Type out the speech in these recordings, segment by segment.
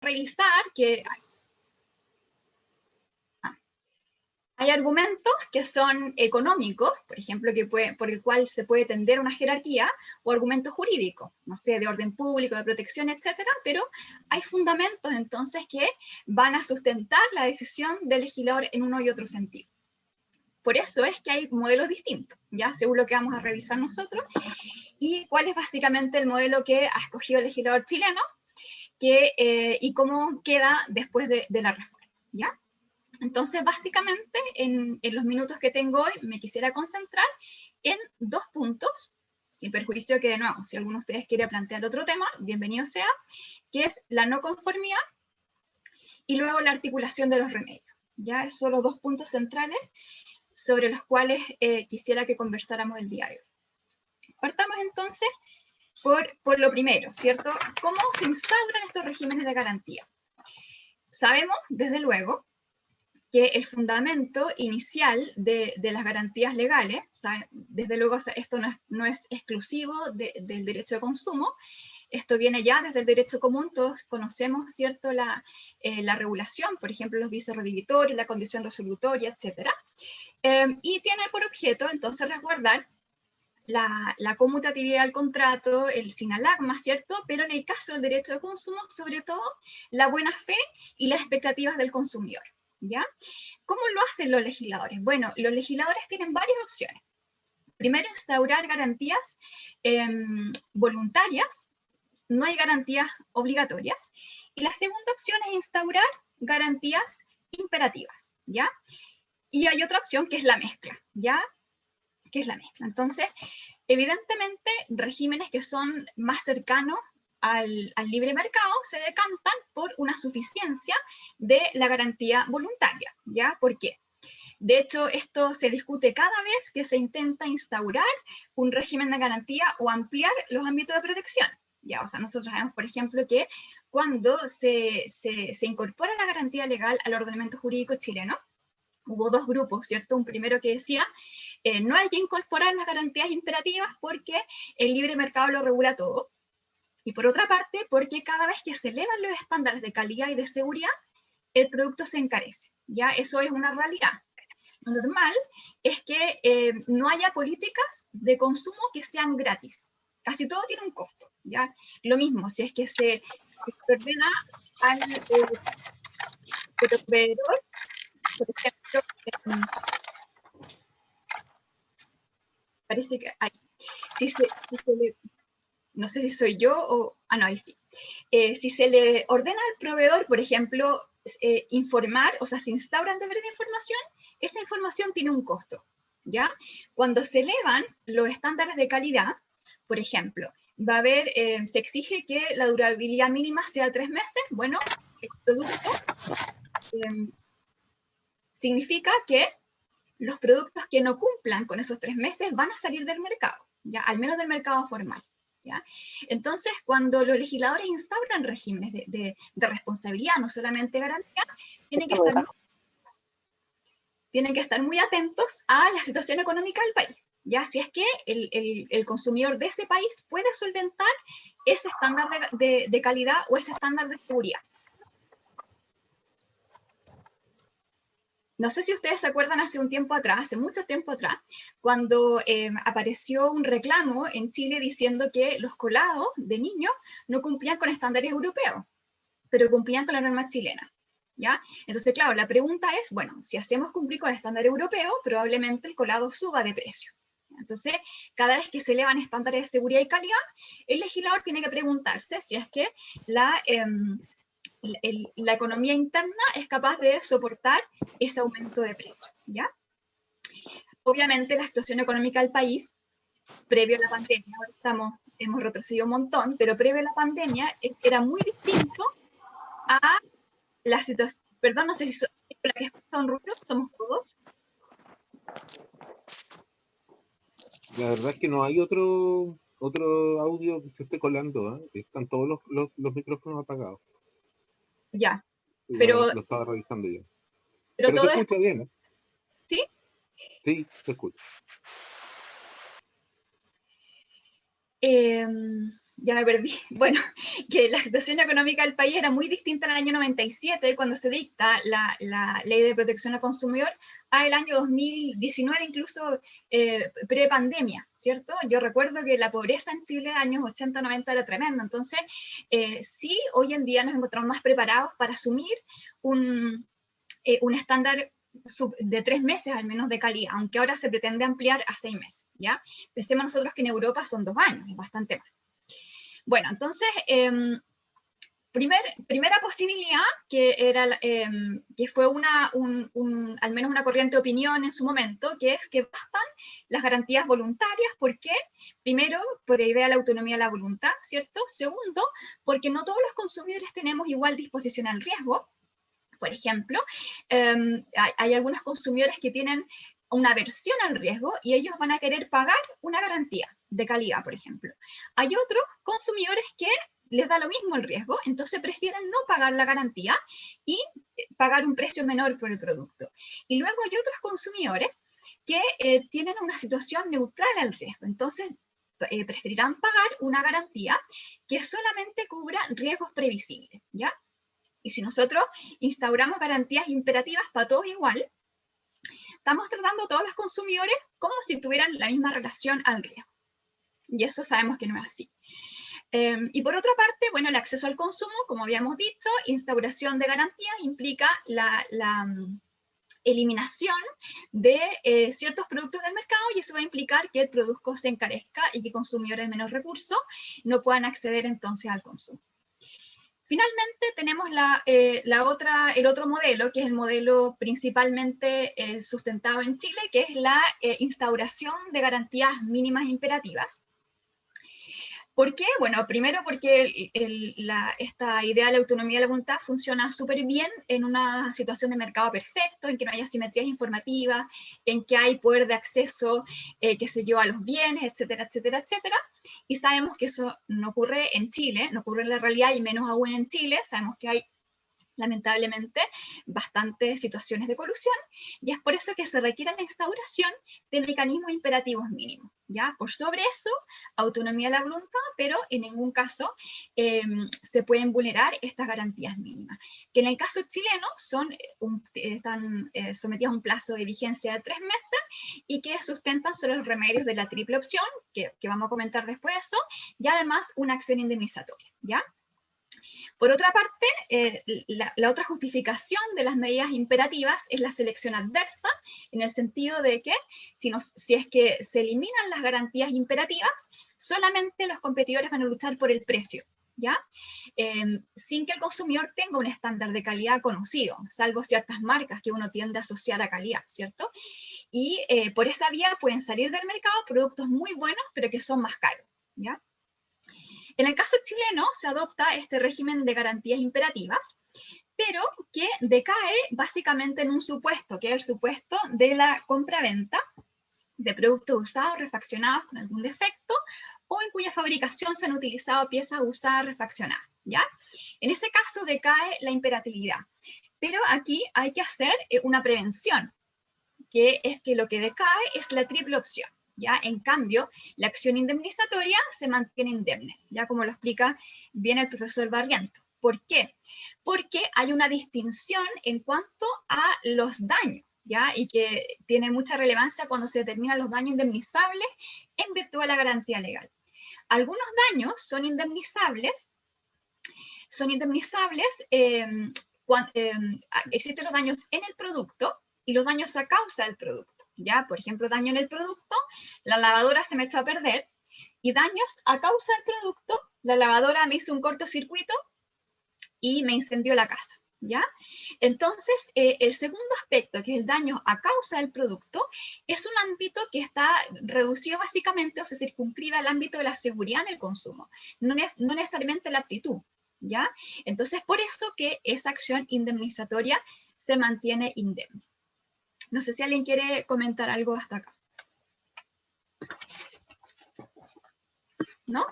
revisar que hay argumentos que son económicos, por ejemplo, por el cual se puede tender una jerarquía, o argumentos jurídicos, no sé, de orden público, de protección, etcétera, pero hay fundamentos entonces que van a sustentar la decisión del legislador en uno y otro sentido. Por eso es que hay modelos distintos, ya según lo que vamos a revisar nosotros, y cuál es básicamente el modelo que ha escogido el legislador chileno, y cómo queda después de la reforma, ¿ya? Entonces, básicamente, en los minutos que tengo hoy, me quisiera concentrar en 2 puntos, sin perjuicio que, de nuevo, si alguno de ustedes quiere plantear otro tema, bienvenido sea, que es la no conformidad y luego la articulación de los remedios. Ya, esos son los 2 puntos centrales sobre los cuales quisiera que conversáramos el día de hoy. Partamos entonces por lo primero, ¿cierto? ¿Cómo se instauran estos regímenes de garantía? Sabemos, desde luego, que el fundamento inicial de las garantías legales, ¿saben? Desde luego esto no es exclusivo del derecho de consumo, esto viene ya desde el derecho común, todos conocemos, ¿cierto?, la regulación, por ejemplo, los visos redimitorios, la condición resolutoria, etc. Y tiene por objeto, entonces, resguardar la conmutatividad del contrato, el sinalagma, ¿cierto? Pero en el caso del derecho de consumo, sobre todo, la buena fe y las expectativas del consumidor, ¿ya? ¿Cómo lo hacen los legisladores? Bueno, los legisladores tienen varias opciones. Primero, instaurar garantías voluntarias, no hay garantías obligatorias. Y la segunda opción es instaurar garantías imperativas, ¿ya? Y hay otra opción que es la mezcla, ¿ya? ¿Qué es la mezcla? Entonces, evidentemente, regímenes que son más cercanos al libre mercado se decantan por una suficiencia de la garantía voluntaria, ¿ya? ¿Por qué? De hecho, esto se discute cada vez que se intenta instaurar un régimen de garantía o ampliar los ámbitos de protección, ¿ya? O sea, nosotros sabemos, por ejemplo, que cuando se incorpora la garantía legal al ordenamiento jurídico chileno, hubo 2 grupos, ¿cierto? Un primero que decía, no hay que incorporar las garantías imperativas porque el libre mercado lo regula todo. Y por otra parte, porque cada vez que se elevan los estándares de calidad y de seguridad, el producto se encarece, ¿ya? Eso es una realidad. Lo normal es que no haya políticas de consumo que sean gratis. Casi todo tiene un costo, ¿ya? Lo mismo, si es que se ordena al proveedor, por ejemplo, parece que no sé si soy yo o... no, ahí sí. Si se le ordena al proveedor, por ejemplo, informar, o sea, se instauran deberes de información, esa información tiene un costo, ¿ya? Cuando se elevan los estándares de calidad, por ejemplo, va a haber, se exige que la durabilidad mínima sea 3 meses, bueno, el producto significa que los productos que no cumplan con esos 3 meses van a salir del mercado, ¿ya? Al menos del mercado formal, ¿ya? Entonces, cuando los legisladores instauran regímenes de responsabilidad, no solamente garantía, tienen que estar muy atentos a la situación económica del país, ¿ya? Si es que el consumidor de ese país puede solventar ese estándar de calidad o ese estándar de seguridad. No sé si ustedes se acuerdan hace un tiempo atrás, hace mucho tiempo atrás, cuando apareció un reclamo en Chile diciendo que los colados de niños no cumplían con estándares europeos, pero cumplían con la norma chilena, ¿ya? Entonces, claro, la pregunta es, bueno, si hacemos cumplir con el estándar europeo, probablemente el colado suba de precio. Entonces, cada vez que se elevan estándares de seguridad y calidad, el legislador tiene que preguntarse si es que la economía interna es capaz de soportar ese aumento de precio, ¿ya? Obviamente la situación económica del país, previo a la pandemia, ahora hemos retrocedido un montón, pero previo a la pandemia era muy distinto a la situación, perdón, no sé si la que escucha un ruido, somos todos. La verdad es que no hay otro audio que se esté colando, ¿eh? Están todos los micrófonos apagados. Ya, pero lo estaba revisando yo. Pero te escucha bien, ¿eh? ¿Sí? Sí, te escucho. ya me perdí, bueno, que la situación económica del país era muy distinta en el año 97, cuando se dicta la Ley de Protección al Consumidor, al año 2019, incluso pre-pandemia, ¿cierto? Yo recuerdo que la pobreza en Chile, años 80-90, era tremenda, entonces sí, hoy en día nos encontramos más preparados para asumir un estándar de 3 meses al menos de calidad, aunque ahora se pretende ampliar a 6 meses, ¿ya? Pensemos nosotros que en Europa son 2 años, es bastante más. Bueno, entonces, primera posibilidad, que, era, que fue al menos una corriente de opinión en su momento, que es que bastan las garantías voluntarias. ¿Por qué? Primero, por la idea de la autonomía de la voluntad, ¿cierto? Segundo, porque no todos los consumidores tenemos igual disposición al riesgo. Por ejemplo, hay algunos consumidores que tienen una aversión al riesgo y ellos van a querer pagar una garantía de calidad, por ejemplo. Hay otros consumidores que les da lo mismo el riesgo, entonces prefieren no pagar la garantía y pagar un precio menor por el producto. Y luego hay otros consumidores que tienen una situación neutral al riesgo, entonces preferirán pagar una garantía que solamente cubra riesgos previsibles, ¿ya? Y si nosotros instauramos garantías imperativas para todos igual, estamos tratando a todos los consumidores como si tuvieran la misma relación al riesgo. Y eso sabemos que no es así. Y por otra parte, bueno, el acceso al consumo, como habíamos dicho, instauración de garantías implica la eliminación de ciertos productos del mercado, y eso va a implicar que el producto se encarezca y que consumidores de menos recursos no puedan acceder entonces al consumo. Finalmente tenemos el otro modelo, que es el modelo principalmente sustentado en Chile, que es la instauración de garantías mínimas imperativas. ¿Por qué? Bueno, primero porque esta idea de la autonomía de la voluntad funciona súper bien en una situación de mercado perfecto, en que no hay asimetrías informativas, en que hay poder de acceso, qué sé yo, a los bienes, etcétera, etcétera, etcétera. Y sabemos que eso no ocurre en Chile, no ocurre en la realidad, y menos aún en Chile. Sabemos que hay, lamentablemente, bastantes situaciones de colusión, y es por eso que se requiere la instauración de mecanismos imperativos mínimos, ¿ya? Por sobre eso, autonomía de la voluntad, pero en ningún caso se pueden vulnerar estas garantías mínimas, que en el caso chileno están sometidas a un plazo de vigencia de 3 meses, y que sustentan sobre los remedios de la triple opción, que vamos a comentar después de eso, y además una acción indemnizatoria, ¿ya? Por otra parte, la otra justificación de las medidas imperativas es la selección adversa, en el sentido de que si es que se eliminan las garantías imperativas, solamente los competidores van a luchar por el precio, ¿ya? Sin que el consumidor tenga un estándar de calidad conocido, salvo ciertas marcas que uno tiende a asociar a calidad, ¿cierto? Y por esa vía pueden salir del mercado productos muy buenos, pero que son más caros, ¿ya? En el caso chileno se adopta este régimen de garantías imperativas, pero que decae básicamente en un supuesto, que es el supuesto de la compra-venta de productos usados, refaccionados con algún defecto, o en cuya fabricación se han utilizado piezas usadas, refaccionadas, ¿ya? En ese caso decae la imperatividad, pero aquí hay que hacer una prevención, que es que lo que decae es la triple opción. ¿Ya? En cambio, la acción indemnizatoria se mantiene indemne, ya como lo explica bien el profesor Barriento. ¿Por qué? Porque hay una distinción en cuanto a los daños, ¿ya? Y que tiene mucha relevancia cuando se determinan los daños indemnizables en virtud de la garantía legal. Algunos daños son indemnizables existen los daños en el producto y los daños a causa del producto. ¿Ya? Por ejemplo, daño en el producto, la lavadora se me echó a perder, y daños a causa del producto, la lavadora me hizo un cortocircuito y me incendió la casa, ¿ya? Entonces, el segundo aspecto, que es el daño a causa del producto, es un ámbito que está reducido básicamente, o se circunscribe al ámbito de la seguridad en el consumo, no necesariamente la aptitud, ¿ya? Entonces, por eso que esa acción indemnizatoria se mantiene indemne. No sé si alguien quiere comentar algo hasta acá. ¿No?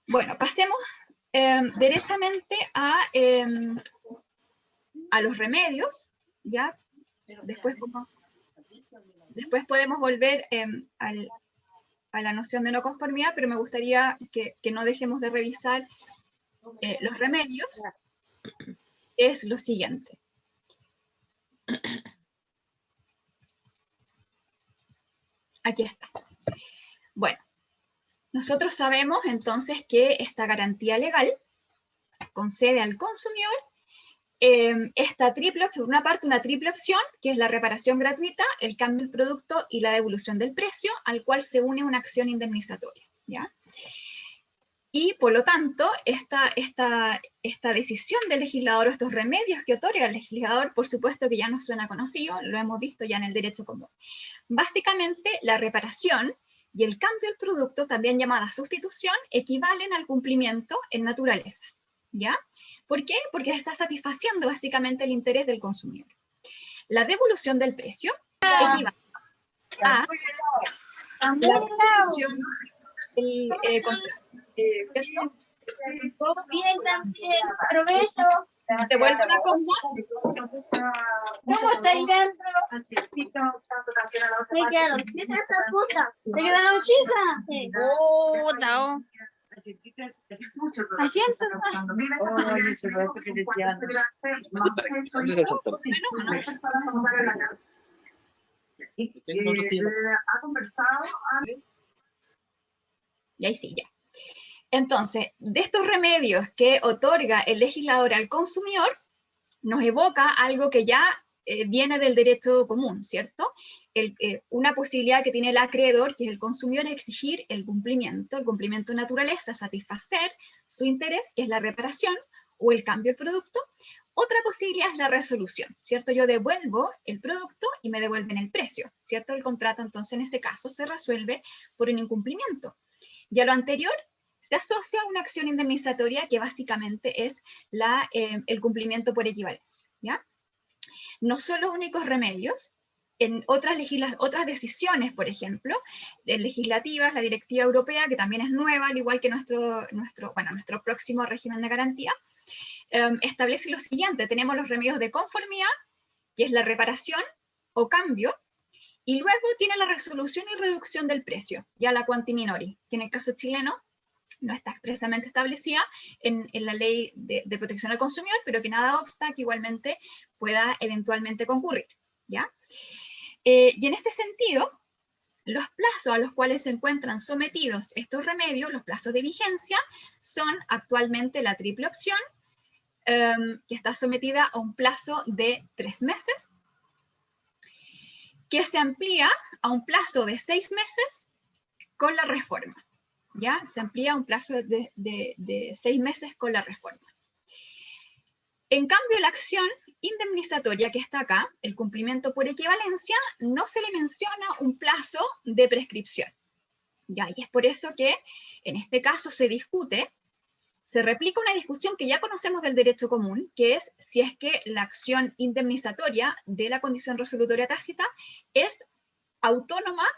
Bueno, pasemos derechamente a los remedios, ¿ya? Después podemos volver al... a la noción de no conformidad, pero me gustaría que no dejemos de revisar los remedios, es lo siguiente. Aquí está. Bueno, nosotros sabemos entonces que esta garantía legal concede al consumidor esta triple, por una parte, una triple opción, que es la reparación gratuita, el cambio del producto y la devolución del precio, al cual se une una acción indemnizatoria, ¿ya? Y, por lo tanto, esta decisión del legislador, estos remedios que otorga el legislador, por supuesto que ya nos suena conocido, lo hemos visto ya en el derecho común. Básicamente, la reparación y el cambio del producto, también llamada sustitución, equivalen al cumplimiento en naturaleza, ¿ya? ¿Por qué? Porque está satisfaciendo básicamente el interés del consumidor. La devolución del precio equivale a la resolución del contrato. Bien, también, provecho. ¿Te vuelvo una cosa? ¿Cómo está ahí dentro? Me quedaron chitas esta puta. ¿Te quedaron chitas? Sí. Oh, no. Asiento. Oye, se lo que decían. Ha conversado. Y ahí sí, ya. Entonces, de estos remedios que otorga el legislador al consumidor, nos evoca algo que ya viene del derecho común, ¿cierto? Una posibilidad que tiene el acreedor, que es el consumidor, es exigir el cumplimiento de naturaleza, satisfacer su interés, que es la reparación o el cambio del producto. Otra posibilidad es la resolución, ¿cierto? Yo devuelvo el producto y me devuelven el precio, ¿cierto? El contrato, entonces, en ese caso, se resuelve por un incumplimiento. Y a lo anterior se asocia a una acción indemnizatoria que básicamente es el cumplimiento por equivalencia, ¿ya? No son los únicos remedios. En otras decisiones, por ejemplo, legislativas, la directiva europea, que también es nueva, al igual que nuestro próximo régimen de garantía, establece lo siguiente: tenemos los remedios de conformidad, que es la reparación o cambio, y luego tiene la resolución y reducción del precio, ya la quanti minori, que en el caso chileno no está expresamente establecida en la ley de protección al consumidor, pero que nada obsta que igualmente pueda eventualmente concurrir, ¿ya? Y en este sentido, los plazos a los cuales se encuentran sometidos estos remedios, los plazos de vigencia, son actualmente la triple opción, que está sometida a un plazo de 3 meses, que se amplía a un plazo de 6 meses con la reforma. ¿Ya? Se amplía un plazo de 6 meses con la reforma. En cambio, la acción indemnizatoria que está acá, el cumplimiento por equivalencia, no se le menciona un plazo de prescripción, ¿ya? Y es por eso que en este caso se replica una discusión que ya conocemos del derecho común, que es si es que la acción indemnizatoria de la condición resolutoria tácita es autónoma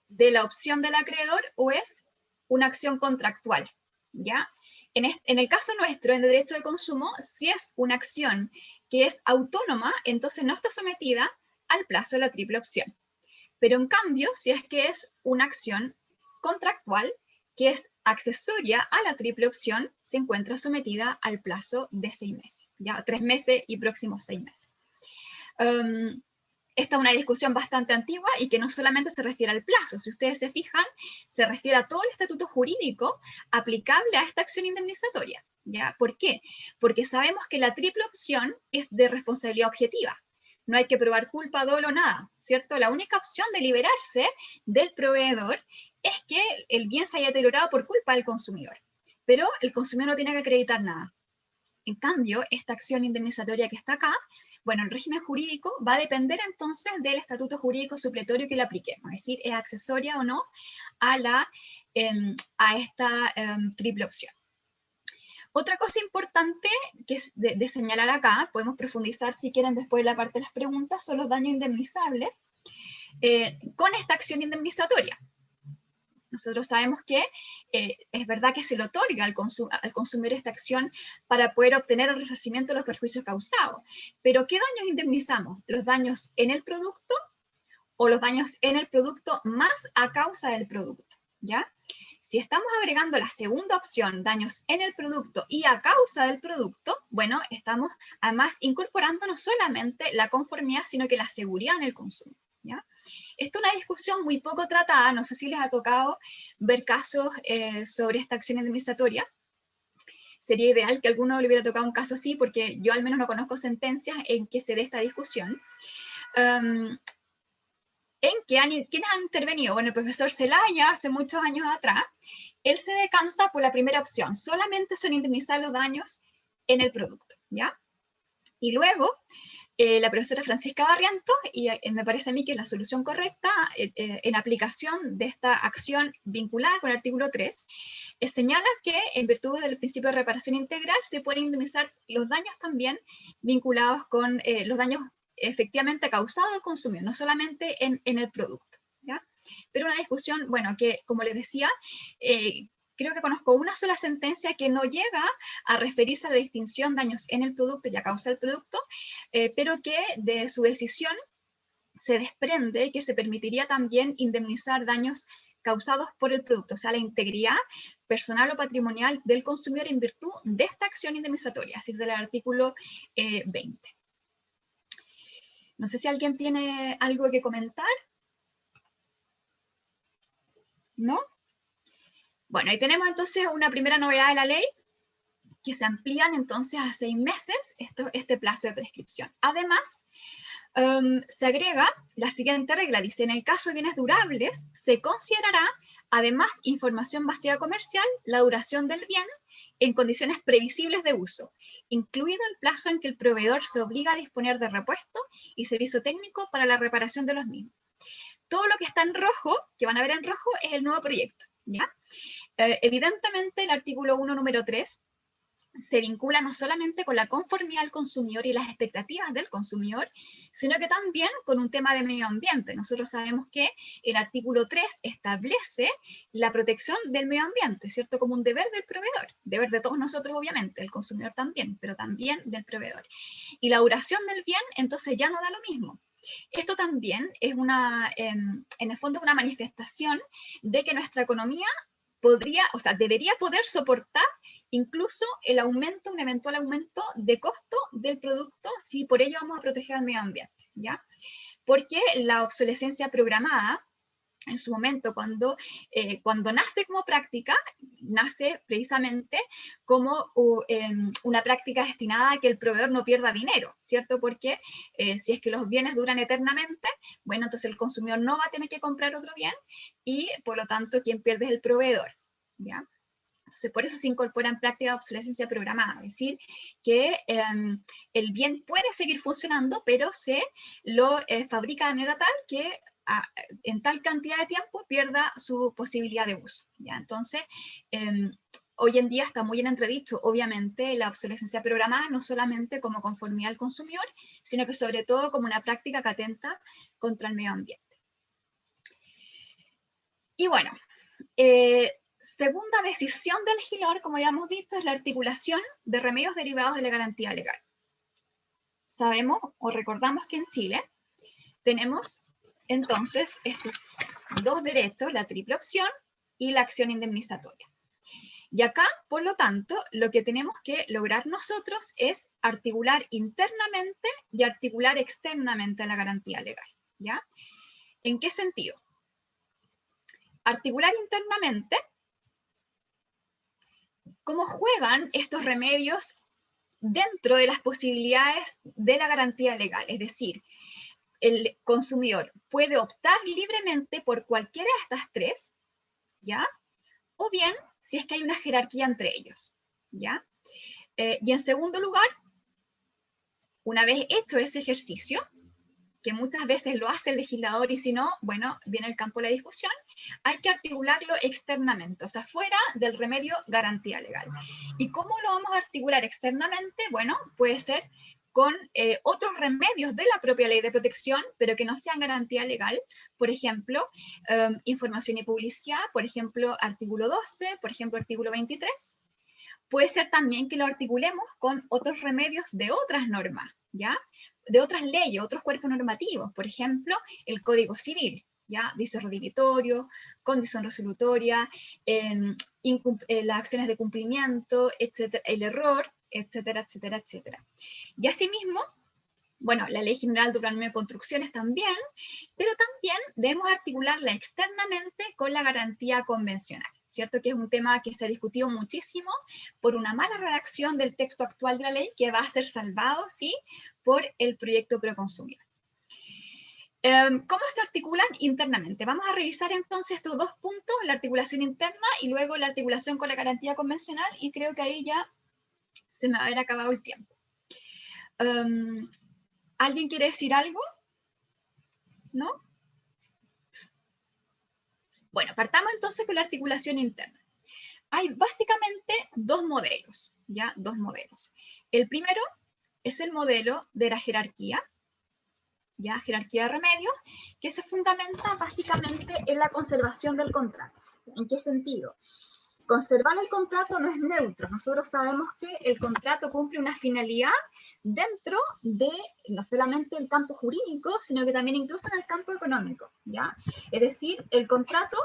de la opción del acreedor o es una acción contractual, ¿ya? En el caso nuestro, en el derecho de consumo, si es una acción que es autónoma, entonces no está sometida al plazo de la triple opción. Pero en cambio, si es que es una acción contractual, que es accesoria a la triple opción, se encuentra sometida al plazo de 6 meses, ya 3 meses y próximos 6 meses. Esta es una discusión bastante antigua y que no solamente se refiere al plazo, si ustedes se fijan, se refiere a todo el estatuto jurídico aplicable a esta acción indemnizatoria, ¿ya? ¿Por qué? Porque sabemos que la triple opción es de responsabilidad objetiva. No hay que probar culpa, dolo, nada, ¿cierto? La única opción de liberarse del proveedor es que el bien se haya deteriorado por culpa del consumidor, pero el consumidor no tiene que acreditar nada. En cambio, esta acción indemnizatoria que está acá, bueno, el régimen jurídico va a depender entonces del estatuto jurídico supletorio que le apliquemos, es decir, es accesoria o no a esta triple opción. Otra cosa importante que es de señalar acá, podemos profundizar si quieren después de la parte de las preguntas, son los daños indemnizables con esta acción indemnizatoria. Nosotros sabemos que es verdad que se le otorga al consumidor esta acción para poder obtener el resarcimiento de los perjuicios causados. Pero ¿qué daños indemnizamos? ¿Los daños en el producto o los daños en el producto más a causa del producto, ¿ya? Si estamos agregando la segunda opción, daños en el producto y a causa del producto, bueno, estamos además incorporando no solamente la conformidad, sino que la seguridad en el consumo, ¿ya? Esta es una discusión muy poco tratada, no sé si les ha tocado ver casos sobre esta acción indemnizatoria. Sería ideal que a alguno le hubiera tocado un caso así, porque yo al menos no conozco sentencias en que se dé esta discusión. ¿Quiénes han intervenido? Bueno, el profesor Zelaya, hace muchos años atrás, él se decanta por la primera opción, solamente son indemnizar los daños en el producto, ¿ya? Y luego, la profesora Francisca Barrientos, y me parece a mí que es la solución correcta, en aplicación de esta acción vinculada con el artículo 3, señala que en virtud del principio de reparación integral se pueden indemnizar los daños también vinculados con los daños efectivamente causado al consumidor, no solamente en el producto, ¿ya? Pero una discusión, bueno, que como les decía, creo que conozco una sola sentencia que no llega a referirse a la distinción daños en el producto y a causa del producto, pero que de su decisión se desprende que se permitiría también indemnizar daños causados por el producto, o sea, la integridad personal o patrimonial del consumidor en virtud de esta acción indemnizatoria, es decir, del artículo 20. No sé si alguien tiene algo que comentar. ¿No? Bueno, ahí tenemos entonces una primera novedad de la ley, que se amplían entonces a 6 meses este plazo de prescripción. Además, se agrega la siguiente regla, dice, en el caso de bienes durables, se considerará además información básica comercial, la duración del bien, en condiciones previsibles de uso, incluido el plazo en que el proveedor se obliga a disponer de repuesto y servicio técnico para la reparación de los mismos. Todo lo que está en rojo, que van a ver en rojo, es el nuevo proyecto, ¿ya? Evidentemente, el artículo 1, número 3, se vincula no solamente con la conformidad del consumidor y las expectativas del consumidor, sino que también con un tema de medio ambiente. Nosotros sabemos que el artículo 3 establece la protección del medio ambiente, ¿cierto? Como un deber del proveedor, deber de todos nosotros obviamente, el consumidor también, pero también del proveedor. Y la duración del bien, entonces ya no da lo mismo. Esto también es en el fondo una manifestación de que nuestra economía debería poder soportar incluso un eventual aumento de costo del producto si por ello vamos a proteger al medio ambiente, ¿ya? Porque la obsolescencia programada, en su momento, cuando nace como práctica, nace precisamente como una práctica destinada a que el proveedor no pierda dinero, ¿cierto? Porque si es que los bienes duran eternamente, bueno, entonces el consumidor no va a tener que comprar otro bien y, por lo tanto, quien pierde es el proveedor, ¿ya? Entonces, por eso se incorpora en práctica obsolescencia programada, es decir, que el bien puede seguir funcionando, pero se lo fabrica de manera tal que en tal cantidad de tiempo pierda su posibilidad de uso, ¿ya? Entonces, hoy en día está muy en entredicho, obviamente, la obsolescencia programada, no solamente como conformidad al consumidor, sino que sobre todo como una práctica que atenta contra el medio ambiente. Y bueno, segunda decisión del legislador, como ya hemos dicho, es la articulación de remedios derivados de la garantía legal. Sabemos o recordamos que en Chile tenemos entonces estos dos derechos, la triple opción y la acción indemnizatoria. Y acá, por lo tanto, lo que tenemos que lograr nosotros es articular internamente y articular externamente la garantía legal, ¿ya? ¿En qué sentido? Articular internamente, ¿cómo juegan estos remedios dentro de las posibilidades de la garantía legal? Es decir, el consumidor puede optar libremente por cualquiera de estas tres, ¿ya? O bien, si es que hay una jerarquía entre ellos, ¿ya? Y en segundo lugar, una vez hecho ese ejercicio, que muchas veces lo hace el legislador y si no, bueno, viene el campo de la discusión, hay que articularlo externamente, o sea, fuera del remedio garantía legal. ¿Y cómo lo vamos a articular externamente? Bueno, puede ser con otros remedios de la propia ley de protección, pero que no sean garantía legal, por ejemplo, información y publicidad, por ejemplo, artículo 12, por ejemplo, artículo 23. Puede ser también que lo articulemos con otros remedios de otras normas, ¿ya? de otras leyes, otros cuerpos normativos, por ejemplo, el Código Civil, ¿ya? Vicio redimitorio, condición resolutoria, las acciones de cumplimiento, etcétera, el error, etcétera, etcétera, etcétera. Y asimismo, bueno, la Ley General de Urbanismo y Construcciones también, pero también debemos articularla externamente con la garantía convencional, ¿cierto? Que es un tema que se ha discutido muchísimo por una mala redacción del texto actual de la ley que va a ser salvado, ¿sí?, por el proyecto Proconsumidor. ¿Cómo se articulan internamente? Vamos a revisar entonces estos dos puntos, la articulación interna y luego la articulación con la garantía convencional, y creo que ahí ya se me va a haber acabado el tiempo. ¿Alguien quiere decir algo? ¿No? Bueno, partamos entonces con la articulación interna. Hay básicamente dos modelos, ¿ya? Dos modelos. El primero es el modelo de la jerarquía, ¿ya? Jerarquía de remedios, que se fundamenta básicamente en la conservación del contrato. ¿En qué sentido? Conservar el contrato no es neutro. Nosotros sabemos que el contrato cumple una finalidad dentro de no solamente el campo jurídico, sino que también incluso en el campo económico, ¿ya? Es decir, el contrato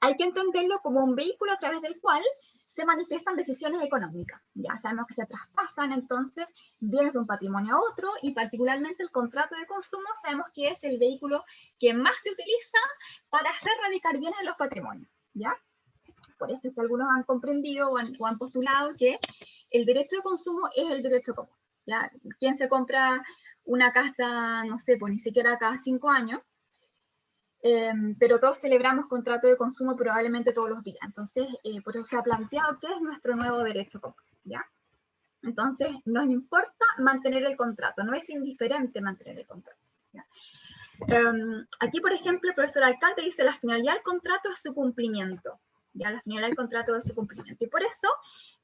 hay que entenderlo como un vehículo a través del cual se manifiestan decisiones económicas. Ya sabemos que se traspasan entonces bienes de un patrimonio a otro, y particularmente el contrato de consumo sabemos que es el vehículo que más se utiliza para hacer radicar bienes en los patrimonios, ¿ya? Por eso es que algunos han comprendido o han postulado que el derecho de consumo es el derecho común, ¿ya? ¿Quién se compra una casa, no sé, pues ni siquiera cada 5 años? Pero todos celebramos contrato de consumo probablemente todos los días. Entonces, por eso se ha planteado que es nuestro nuevo derecho común, ¿ya? Entonces, nos importa mantener el contrato, no es indiferente mantener el contrato, ¿ya? Aquí, por ejemplo, el profesor Alcalde dice la finalidad del contrato es su cumplimiento, ¿ya? La finalidad del contrato es su cumplimiento. Y por eso,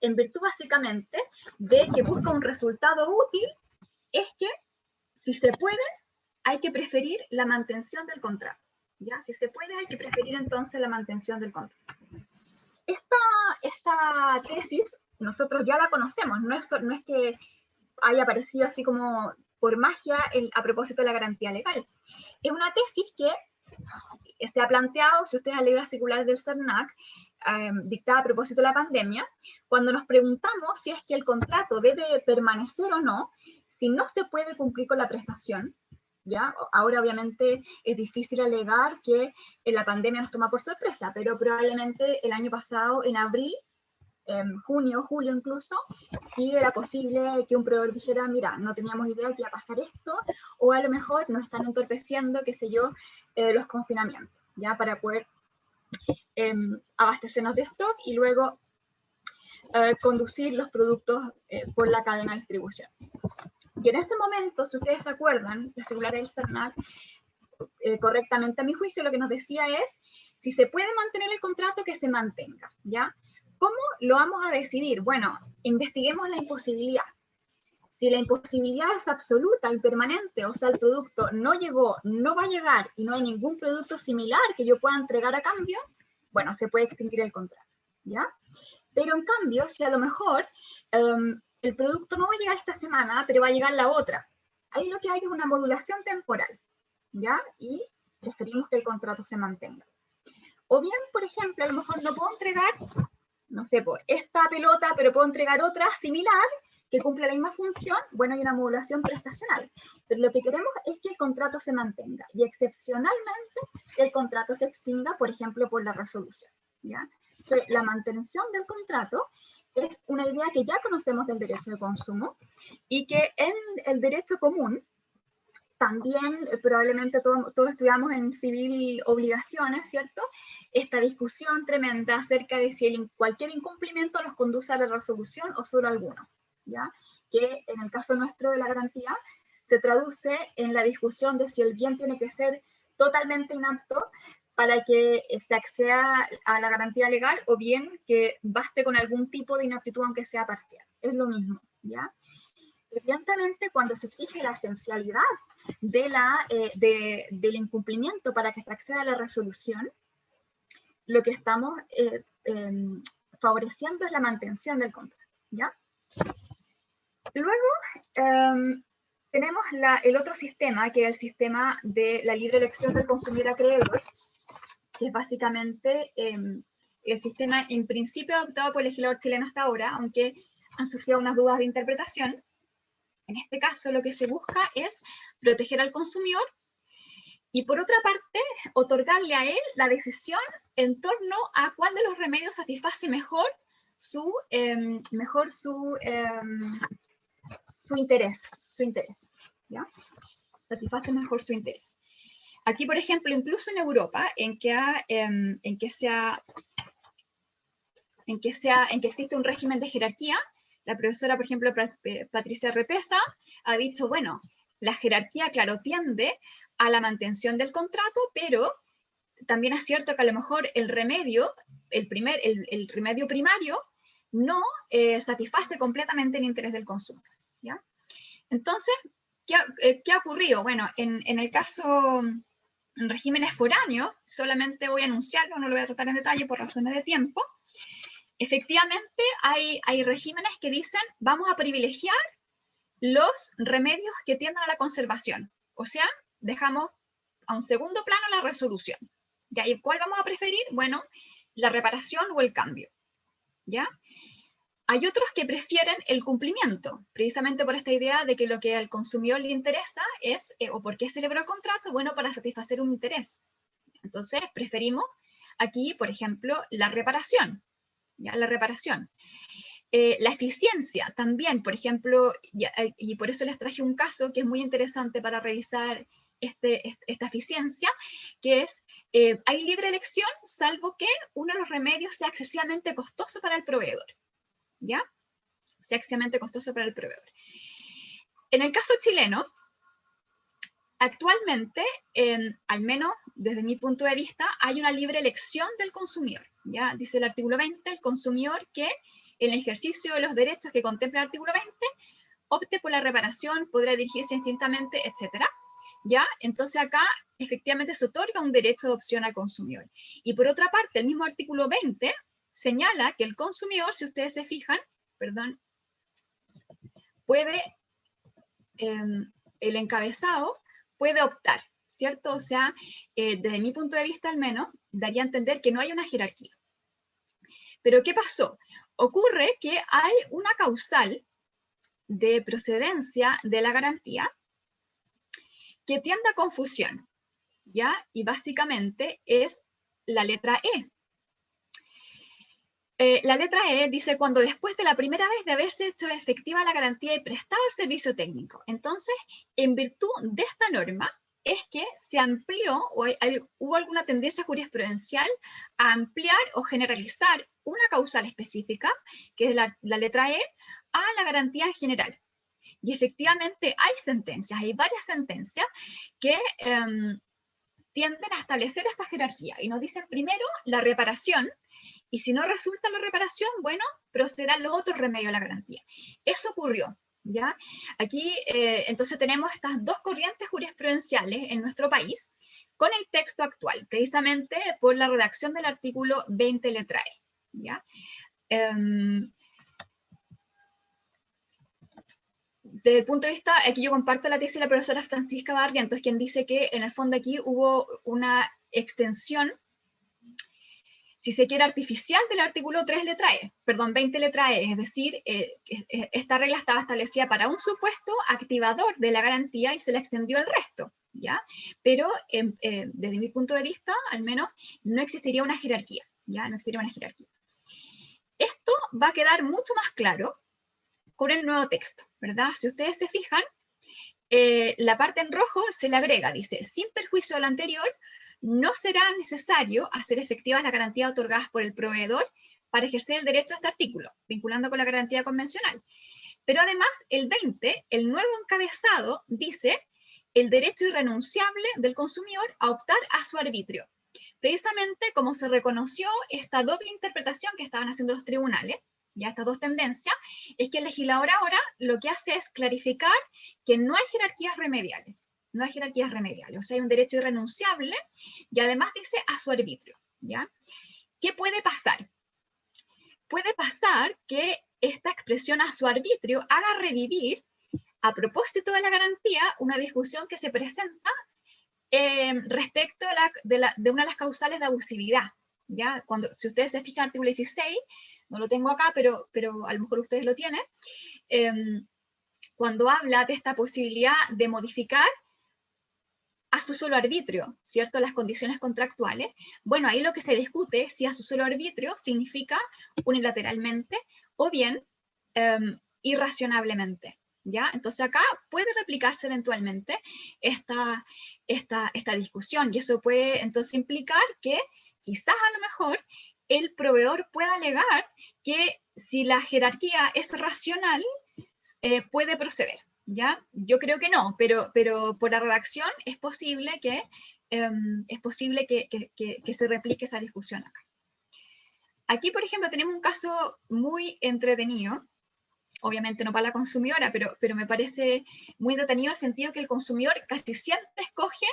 en virtud básicamente de que busca un resultado útil, es que, si se puede, hay que preferir la mantención del contrato, ¿ya? Si se puede, hay que preferir entonces la mantención del contrato. Esta tesis nosotros ya la conocemos, no es que haya aparecido así como por magia a propósito de la garantía legal. Es una tesis que se ha planteado, si ustedes han leído las circulares del CERNAC, dictada a propósito de la pandemia, cuando nos preguntamos si es que el contrato debe permanecer o no, si no se puede cumplir con la prestación, ¿ya? Ahora obviamente es difícil alegar que la pandemia nos toma por sorpresa, pero probablemente el año pasado, en abril, junio, julio incluso, sí era posible que un proveedor dijera, mira, no teníamos idea que iba a pasar esto, o a lo mejor nos están entorpeciendo, qué sé yo, los confinamientos, ya, para poder abastecernos de stock y luego conducir los productos por la cadena de distribución. Y en ese momento, si ustedes se acuerdan, la circular del CERNAC, correctamente a mi juicio, lo que nos decía es, si se puede mantener el contrato, que se mantenga, ¿ya? ¿Cómo lo vamos a decidir? Bueno, investiguemos la imposibilidad. Si la imposibilidad es absoluta y permanente, o sea, el producto no llegó, no va a llegar y no hay ningún producto similar que yo pueda entregar a cambio, bueno, se puede extinguir el contrato, ¿ya? Pero en cambio, si a lo mejor el producto no va a llegar esta semana, pero va a llegar la otra, ahí lo que hay es una modulación temporal, ¿ya? Y preferimos que el contrato se mantenga. O bien, por ejemplo, a lo mejor no puedo entregar, no sé, pues, esta pelota, pero puedo entregar otra similar que cumple la misma función. Bueno, hay una modulación prestacional, pero lo que queremos es que el contrato se mantenga y excepcionalmente que el contrato se extinga, por ejemplo, por la resolución, ¿ya? Entonces, la mantención del contrato es una idea que ya conocemos del derecho de consumo y que en el derecho común también probablemente todos estudiamos en civil obligaciones, ¿cierto? Esta discusión tremenda acerca de si cualquier incumplimiento nos conduce a la resolución o solo alguno, ¿ya? Que en el caso nuestro de la garantía se traduce en la discusión de si el bien tiene que ser totalmente inapto para que se acceda a la garantía legal, o bien que baste con algún tipo de inaptitud aunque sea parcial. Es lo mismo, ¿ya? Evidentemente, cuando se exige la esencialidad del incumplimiento para que se acceda a la resolución, lo que estamos favoreciendo es la mantención del contrato, ¿ya? Luego, tenemos el otro sistema, que es el sistema de la libre elección del consumidor acreedor, que es básicamente el sistema en principio adoptado por el legislador chileno hasta ahora, aunque han surgido unas dudas de interpretación. En este caso, lo que se busca es proteger al consumidor y, por otra parte, otorgarle a él la decisión en torno a cuál de los remedios satisface mejor su interés, ¿ya? Satisface mejor su interés. Aquí, por ejemplo, incluso en Europa, en que existe un régimen de jerarquía, la profesora, por ejemplo, Patricia Repesa, ha dicho, bueno, la jerarquía, claro, tiende a la mantención del contrato, pero también es cierto que a lo mejor el remedio, el remedio primario, no satisface completamente el interés del consumidor, ¿ya? Entonces, ¿qué ha ocurrido? Bueno, en el caso, en regímenes foráneos, solamente voy a anunciarlo, no lo voy a tratar en detalle por razones de tiempo. Efectivamente, hay regímenes que dicen, vamos a privilegiar los remedios que tiendan a la conservación. O sea, dejamos a un segundo plano la resolución. ¿Ya? ¿Y cuál vamos a preferir? Bueno, la reparación o el cambio. ¿Ya? Hay otros que prefieren el cumplimiento, precisamente por esta idea de que lo que al consumidor le interesa es, o por qué celebró el contrato, bueno, para satisfacer un interés. Entonces, preferimos aquí, por ejemplo, la reparación. ¿Ya? La reparación. La eficiencia también, por ejemplo, y por eso les traje un caso que es muy interesante para revisar esta eficiencia, que es, hay libre elección, salvo que uno de los remedios sea excesivamente costoso para el proveedor. ¿Ya? Sea excesivamente costoso para el proveedor. En el caso chileno, actualmente, al menos desde mi punto de vista, hay una libre elección del consumidor. ¿Ya? Dice el artículo 20, el consumidor que en el ejercicio de los derechos que contempla el artículo 20, opte por la reparación, podrá dirigirse distintamente, etc. ¿Ya? Entonces acá efectivamente se otorga un derecho de opción al consumidor. Y por otra parte, el mismo artículo 20 señala que el consumidor, si ustedes se fijan, perdón, puede, el encabezado puede optar, ¿cierto? O sea, desde mi punto de vista al menos, daría a entender que no hay una jerarquía. Pero ¿qué pasó? Ocurre que hay una causal de procedencia de la garantía que tiende a confusión, ¿ya? Y básicamente es la letra E. La letra E dice, cuando después de la primera vez de haberse hecho efectiva la garantía y prestado el servicio técnico. Entonces, en virtud de esta norma, es que se amplió, o hubo alguna tendencia jurisprudencial a ampliar o generalizar una causal específica, que es la letra E, a la garantía en general. Y efectivamente hay sentencias, hay varias sentencias que tienden a establecer esta jerarquía y nos dicen primero la reparación, y si no resulta la reparación, bueno, procederán los otros remedios a la garantía. Eso ocurrió, ¿ya? Aquí, entonces, tenemos estas dos corrientes jurisprudenciales en nuestro país con el texto actual, precisamente por la redacción del artículo 20 letra E, ¿ya? Desde el punto de vista, aquí yo comparto la tesis de la profesora Francisca Barrientos, quien dice que en el fondo aquí hubo una extensión, si se quiere, artificial del artículo 3 letra E, perdón, 20 letra E, es decir, esta regla estaba establecida para un supuesto activador de la garantía y se la extendió el resto, ¿ya? Pero desde mi punto de vista, al menos, no existiría una jerarquía, ¿ya? No existiría una jerarquía. Esto va a quedar mucho más claro con el nuevo texto, ¿verdad? Si ustedes se fijan, la parte en rojo se le agrega, dice, sin perjuicio de lo anterior, no será necesario hacer efectivas las garantías otorgadas por el proveedor para ejercer el derecho a este artículo, vinculando con la garantía convencional. Pero además, el 20, el nuevo encabezado, dice el derecho irrenunciable del consumidor a optar a su arbitrio. Precisamente como se reconoció esta doble interpretación que estaban haciendo los tribunales, ya estas dos tendencias, es que el legislador ahora lo que hace es clarificar que no hay jerarquías remediales. No hay jerarquías remediales, o sea, hay un derecho irrenunciable y además dice a su arbitrio, ¿ya? ¿Qué puede pasar? Puede pasar que esta expresión a su arbitrio haga revivir a propósito de la garantía, una discusión que se presenta respecto de una de las causales de abusividad. ¿Ya? Si ustedes se fijan, artículo 16, no lo tengo acá, pero a lo mejor ustedes lo tienen, cuando habla de esta posibilidad de modificar a su solo arbitrio, ¿cierto? Las condiciones contractuales. Bueno, ahí lo que se discute es si a su solo arbitrio significa unilateralmente o bien irracionablemente, ¿ya? Entonces acá puede replicarse eventualmente esta discusión, y eso puede entonces implicar que quizás a lo mejor el proveedor pueda alegar que si la jerarquía es racional, puede proceder, ¿ya? Yo creo que no, pero por la redacción es posible que se replique esa discusión acá. Aquí, por ejemplo, tenemos un caso muy entretenido, obviamente no para la consumidora, pero me parece muy entretenido en el sentido que el consumidor casi siempre escoge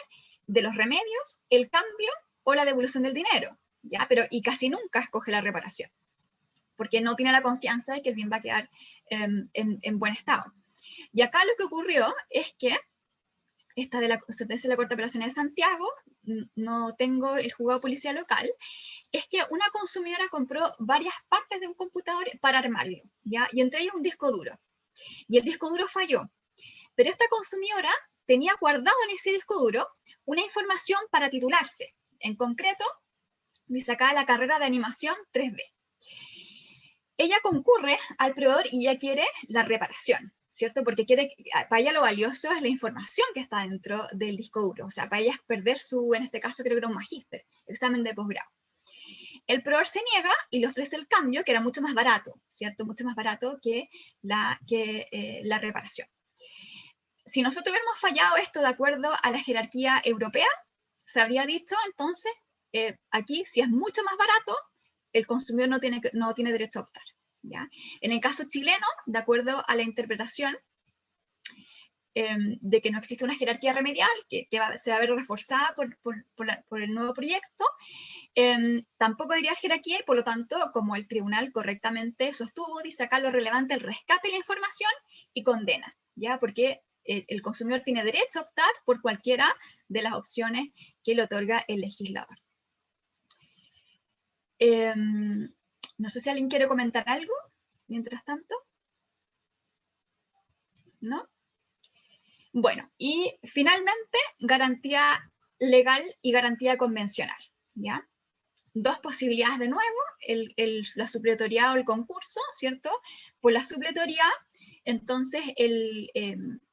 de los remedios el cambio o la devolución del dinero, ¿ya? Y casi nunca escoge la reparación, porque no tiene la confianza de que el bien va a quedar en buen estado. Y acá lo que ocurrió es que esta de la sentencia de la Corte de Apelaciones de Santiago, no tengo el juzgado policial local, es que una consumidora compró varias partes de un computador para armarlo, ¿ya? Y entre ellos un disco duro. Y el disco duro falló. Pero esta consumidora tenía guardado en ese disco duro una información para titularse. En concreto, dice acá la carrera de animación 3D. Ella concurre al proveedor y ella quiere la reparación, ¿cierto? Porque para ella lo valioso es la información que está dentro del disco duro. O sea, para ella es perder en este caso creo que era un magíster, examen de posgrado. El proveedor se niega y le ofrece el cambio, que era mucho más barato, ¿cierto? Mucho más barato que la reparación. Si nosotros hubiéramos fallado esto de acuerdo a la jerarquía europea, se habría dicho entonces, aquí si es mucho más barato, el consumidor no tiene derecho a optar, ¿ya? En el caso chileno, de acuerdo a la interpretación de que no existe una jerarquía remedial, que se va a ver reforzada por el nuevo proyecto, tampoco diría jerarquía, y por lo tanto, como el tribunal correctamente sostuvo, dice acá lo relevante el rescate de la información y condena, ¿ya? Porque el consumidor tiene derecho a optar por cualquiera de las opciones que le otorga el legislador. No sé si alguien quiere comentar algo, mientras tanto. ¿No? Bueno, y finalmente, garantía legal y garantía convencional, ¿ya? Dos posibilidades de nuevo, la supletoría o el concurso, ¿cierto? Por la supletoría, entonces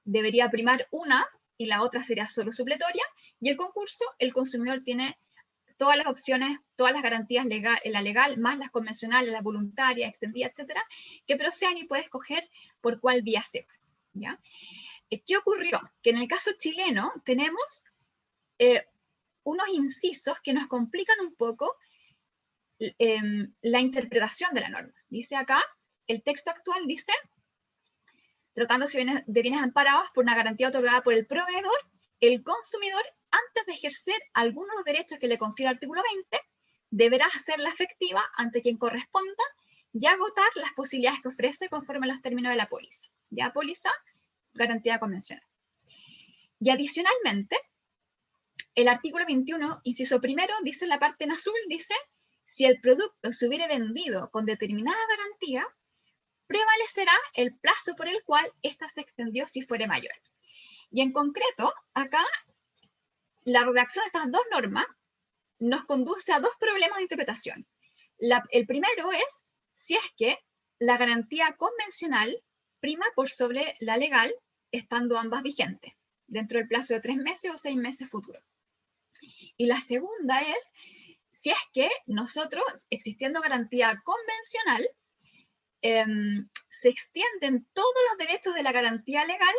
debería primar una y la otra sería solo supletoria, y el concurso, el consumidor tiene todas las opciones, todas las garantías la legal, más las convencionales, la voluntaria, extendida, etcétera, que procedan y puede escoger por cuál vía se va, ¿ya? ¿Qué ocurrió? Que en el caso chileno tenemos unos incisos que nos complican un poco la interpretación de la norma. Dice acá, el texto actual dice, tratándose de bienes amparados por una garantía otorgada por el proveedor, el consumidor, antes de ejercer algunos de los derechos que le confiere el artículo 20, deberá hacerla efectiva ante quien corresponda y agotar las posibilidades que ofrece conforme a los términos de la póliza. Ya póliza, garantía convencional. Y adicionalmente, el artículo 21, inciso primero, dice en la parte en azul, dice, si el producto se hubiere vendido con determinada garantía, prevalecerá el plazo por el cual ésta se extendió si fuere mayor. Y en concreto, acá, la redacción de estas dos normas nos conduce a dos problemas de interpretación. El primero es si es que la garantía convencional prima por sobre la legal, estando ambas vigentes, dentro del plazo de 3 meses o 6 meses futuros. Y la segunda es si es que nosotros, existiendo garantía convencional, se extienden todos los derechos de la garantía legal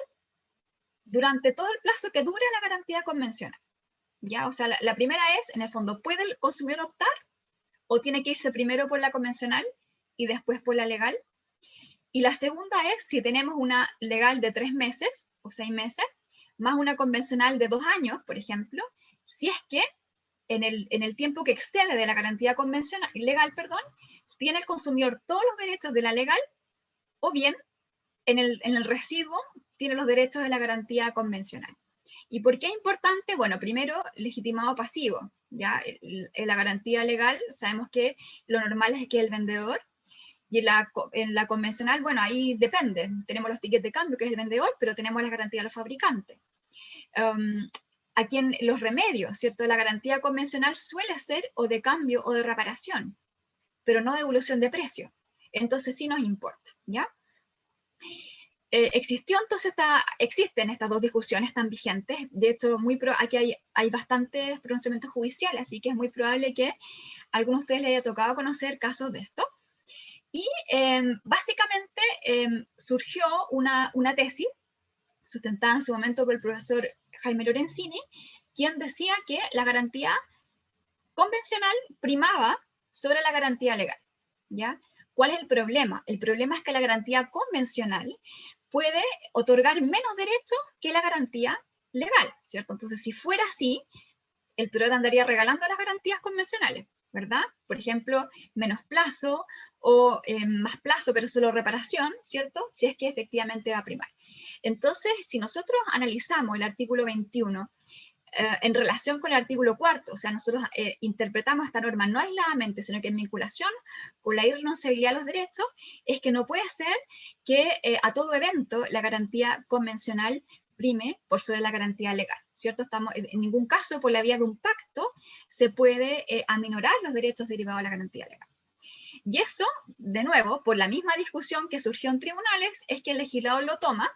durante todo el plazo que dure la garantía convencional. ¿Ya? O sea, la primera es, en el fondo, ¿puede el consumidor optar o tiene que irse primero por la convencional y después por la legal? Y la segunda es, si tenemos una legal de 3 meses o 6 meses, más una convencional de 2 años, por ejemplo, si es que en el tiempo que excede de la garantía convencional, legal, perdón, tiene el consumidor todos los derechos de la legal, o bien en el residuo tiene los derechos de la garantía convencional. ¿Y por qué es importante? Bueno, primero, legitimado pasivo. ¿Ya? En la garantía legal sabemos que lo normal es que el vendedor, y en la convencional, bueno, ahí depende. Tenemos los tickets de cambio, que es el vendedor, pero tenemos la garantía de los fabricantes. Aquí en los remedios, ¿cierto? La garantía convencional suele ser o de cambio o de reparación, pero no de devolución de precio. Entonces sí nos importa, ¿ya? Existen estas dos discusiones tan vigentes. De hecho, aquí hay bastantes pronunciamientos judiciales, así que es muy probable que a algunos de ustedes les haya tocado conocer casos de esto. Y básicamente surgió una tesis sustentada en su momento por el profesor Jaime Lorenzini, quien decía que la garantía convencional primaba sobre la garantía legal, ¿ya? ¿Cuál es el problema? El problema es que la garantía convencional puede otorgar menos derechos que la garantía legal, ¿cierto? Entonces, si fuera así, el proveedor andaría regalando las garantías convencionales, ¿verdad? Por ejemplo, menos plazo o más plazo, pero solo reparación, ¿cierto? Si es que efectivamente va a primar. Entonces, si nosotros analizamos el artículo 21 en relación con el artículo 4, o sea, nosotros interpretamos esta norma no aisladamente, sino que en vinculación con la irrenunciabilidad de los derechos, es que no puede ser que a todo evento la garantía convencional prime por sobre la garantía legal, ¿cierto? En ningún caso, por la vía de un pacto, se puede aminorar los derechos derivados de la garantía legal. Y eso, de nuevo, por la misma discusión que surgió en tribunales, es que el legislador lo toma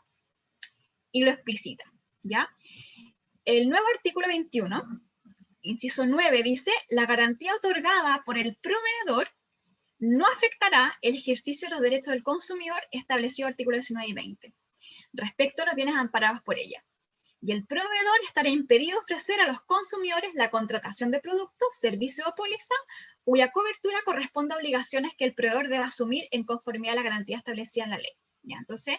y lo explicita, ¿ya? El nuevo artículo 21, inciso 9, dice: la garantía otorgada por el proveedor no afectará el ejercicio de los derechos del consumidor establecido en artículos 19 y 20, respecto a los bienes amparados por ella. Y el proveedor estará impedido ofrecer a los consumidores la contratación de productos, servicios o póliza cuya cobertura corresponde a obligaciones que el proveedor debe asumir en conformidad a la garantía establecida en la ley. ¿Ya? Entonces,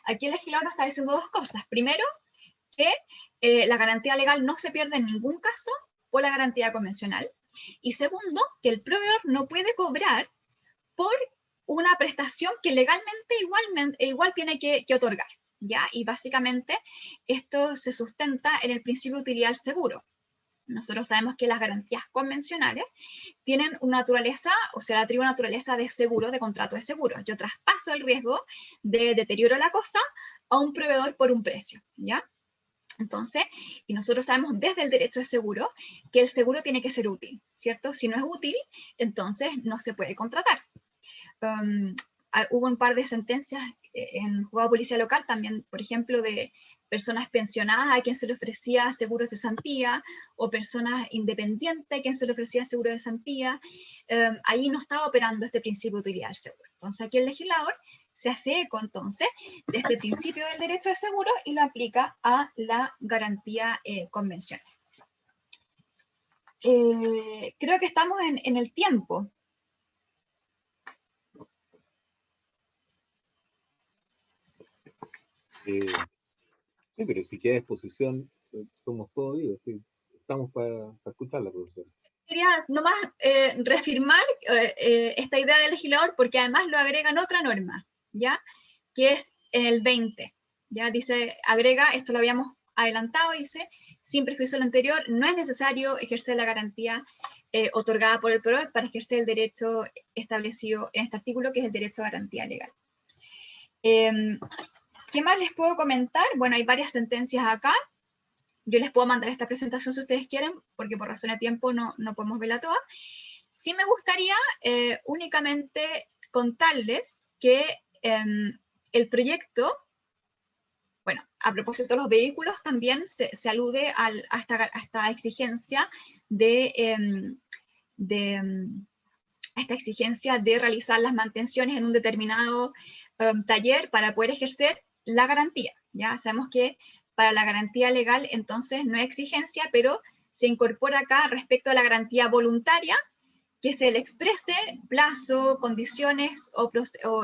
aquí el legislador nos está diciendo dos cosas. Primero, que la garantía legal no se pierde en ningún caso por la garantía convencional. Y segundo, que el proveedor no puede cobrar por una prestación que legalmente igual tiene que otorgar, ¿ya? Y básicamente esto se sustenta en el principio de utilidad del seguro. Nosotros sabemos que las garantías convencionales tienen una naturaleza, o sea, la atribuyen una naturaleza de seguro, de contrato de seguro. Yo traspaso el riesgo de deterioro de la cosa a un proveedor por un precio, ¿ya? Entonces, y nosotros sabemos desde el derecho de seguro que el seguro tiene que ser útil, ¿cierto? Si no es útil, entonces no se puede contratar. Hubo un par de sentencias en juzgado de policía local también, por ejemplo, de personas pensionadas a quien se le ofrecía seguro de cesantía, o personas independientes a quien se le ofrecía seguro de cesantía. Ahí no estaba operando este principio de utilidad del seguro. Entonces aquí el legislador se hace eco entonces de este principio del derecho de seguro y lo aplica a la garantía convencional. Creo que estamos en el tiempo. Sí, pero si queda exposición, somos todos oídos, sí. Estamos para escucharla, profesora. Quería nomás reafirmar esta idea del legislador, porque además lo agrega en otra norma, ¿ya? Que es en el 20, ¿ya? Dice, agrega, esto lo habíamos adelantado, dice: sin prejuicio de lo anterior, no es necesario ejercer la garantía otorgada por el proveedor para ejercer el derecho establecido en este artículo, que es el derecho a garantía legal. ¿Qué más les puedo comentar? Bueno, hay varias sentencias acá. Yo les puedo mandar esta presentación si ustedes quieren, porque por razón de tiempo no podemos verla toda. Sí me gustaría únicamente contarles que el proyecto, bueno, a propósito de los vehículos, también se alude a esta exigencia esta exigencia de realizar las mantenciones en un determinado taller para poder ejercer la garantía. Ya sabemos que para la garantía legal entonces no hay exigencia, pero se incorpora acá respecto a la garantía voluntaria, que se le exprese plazo, condiciones o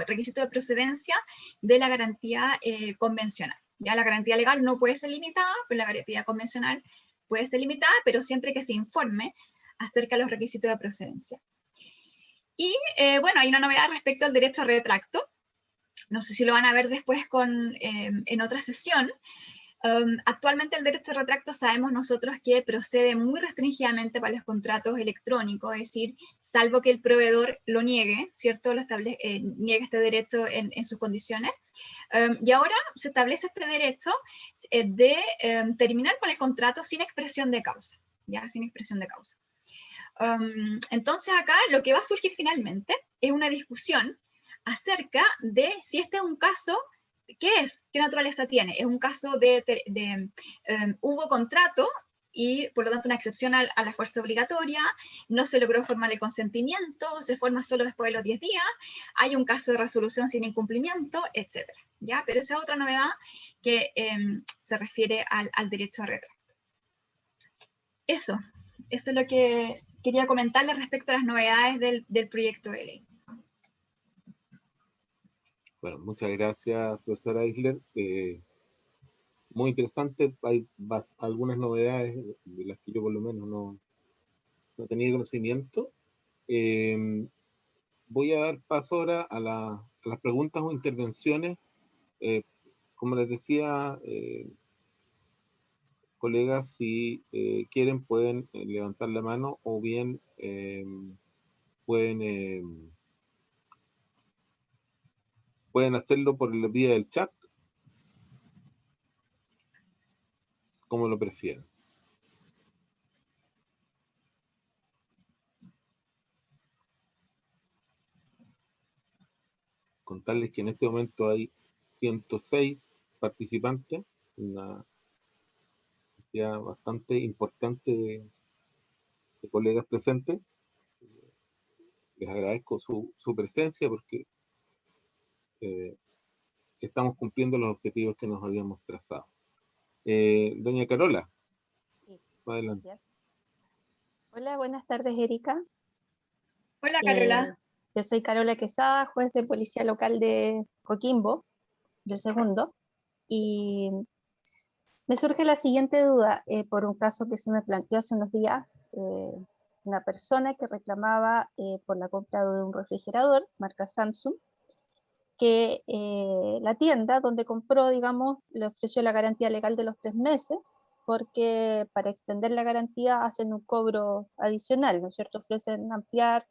requisito de procedencia de la garantía convencional. Ya la garantía legal no puede ser limitada, pero la garantía convencional puede ser limitada, pero siempre que se informe acerca de los requisitos de procedencia. Y bueno, hay una novedad respecto al derecho a retracto. no sé si lo van a ver después en otra sesión. Actualmente el derecho de retracto sabemos nosotros que procede muy restringidamente para los contratos electrónicos, es decir, salvo que el proveedor lo niegue, ¿cierto? Niegue este derecho en sus condiciones. Y ahora se establece este derecho de terminar con el contrato sin expresión de causa, ¿ya? Sin expresión de causa. Entonces acá lo que va a surgir finalmente es una discusión acerca de si este es un caso. ¿Qué es? ¿Qué naturaleza tiene? Es un caso hubo contrato y por lo tanto una excepción a la fuerza obligatoria, no se logró formar el consentimiento, se forma solo después de los 10 días, hay un caso de resolución sin incumplimiento, etc. ¿Ya? Pero esa es otra novedad que se refiere al derecho a retracto. Eso es lo que quería comentarles respecto a las novedades del proyecto de ley. Bueno, muchas gracias, profesora Isler. Muy interesante. Hay algunas novedades de las que yo por lo menos no tenía conocimiento. Voy a dar paso ahora a las preguntas o intervenciones. Como les decía, colegas, si quieren pueden levantar la mano o bien pueden hacerlo por la vía del chat, como lo prefieran. Contarles que en este momento hay 106 participantes, una cantidad bastante importante de colegas presentes. Les agradezco su presencia porque estamos cumpliendo los objetivos que nos habíamos trazado. Doña Carola, Sí, adelante. gracias. Hola, buenas tardes, Erika. Hola, Carola. Yo soy Carola Quesada, juez de policía local de Coquimbo, del segundo, y me surge la siguiente duda por un caso que se me planteó hace unos días. Una persona que reclamaba por la compra de un refrigerador, marca Samsung, que la tienda donde compró, digamos, le ofreció la garantía legal de los 3 meses, porque para extender la garantía hacen un cobro adicional, ¿no es cierto? Ofrecen ampliar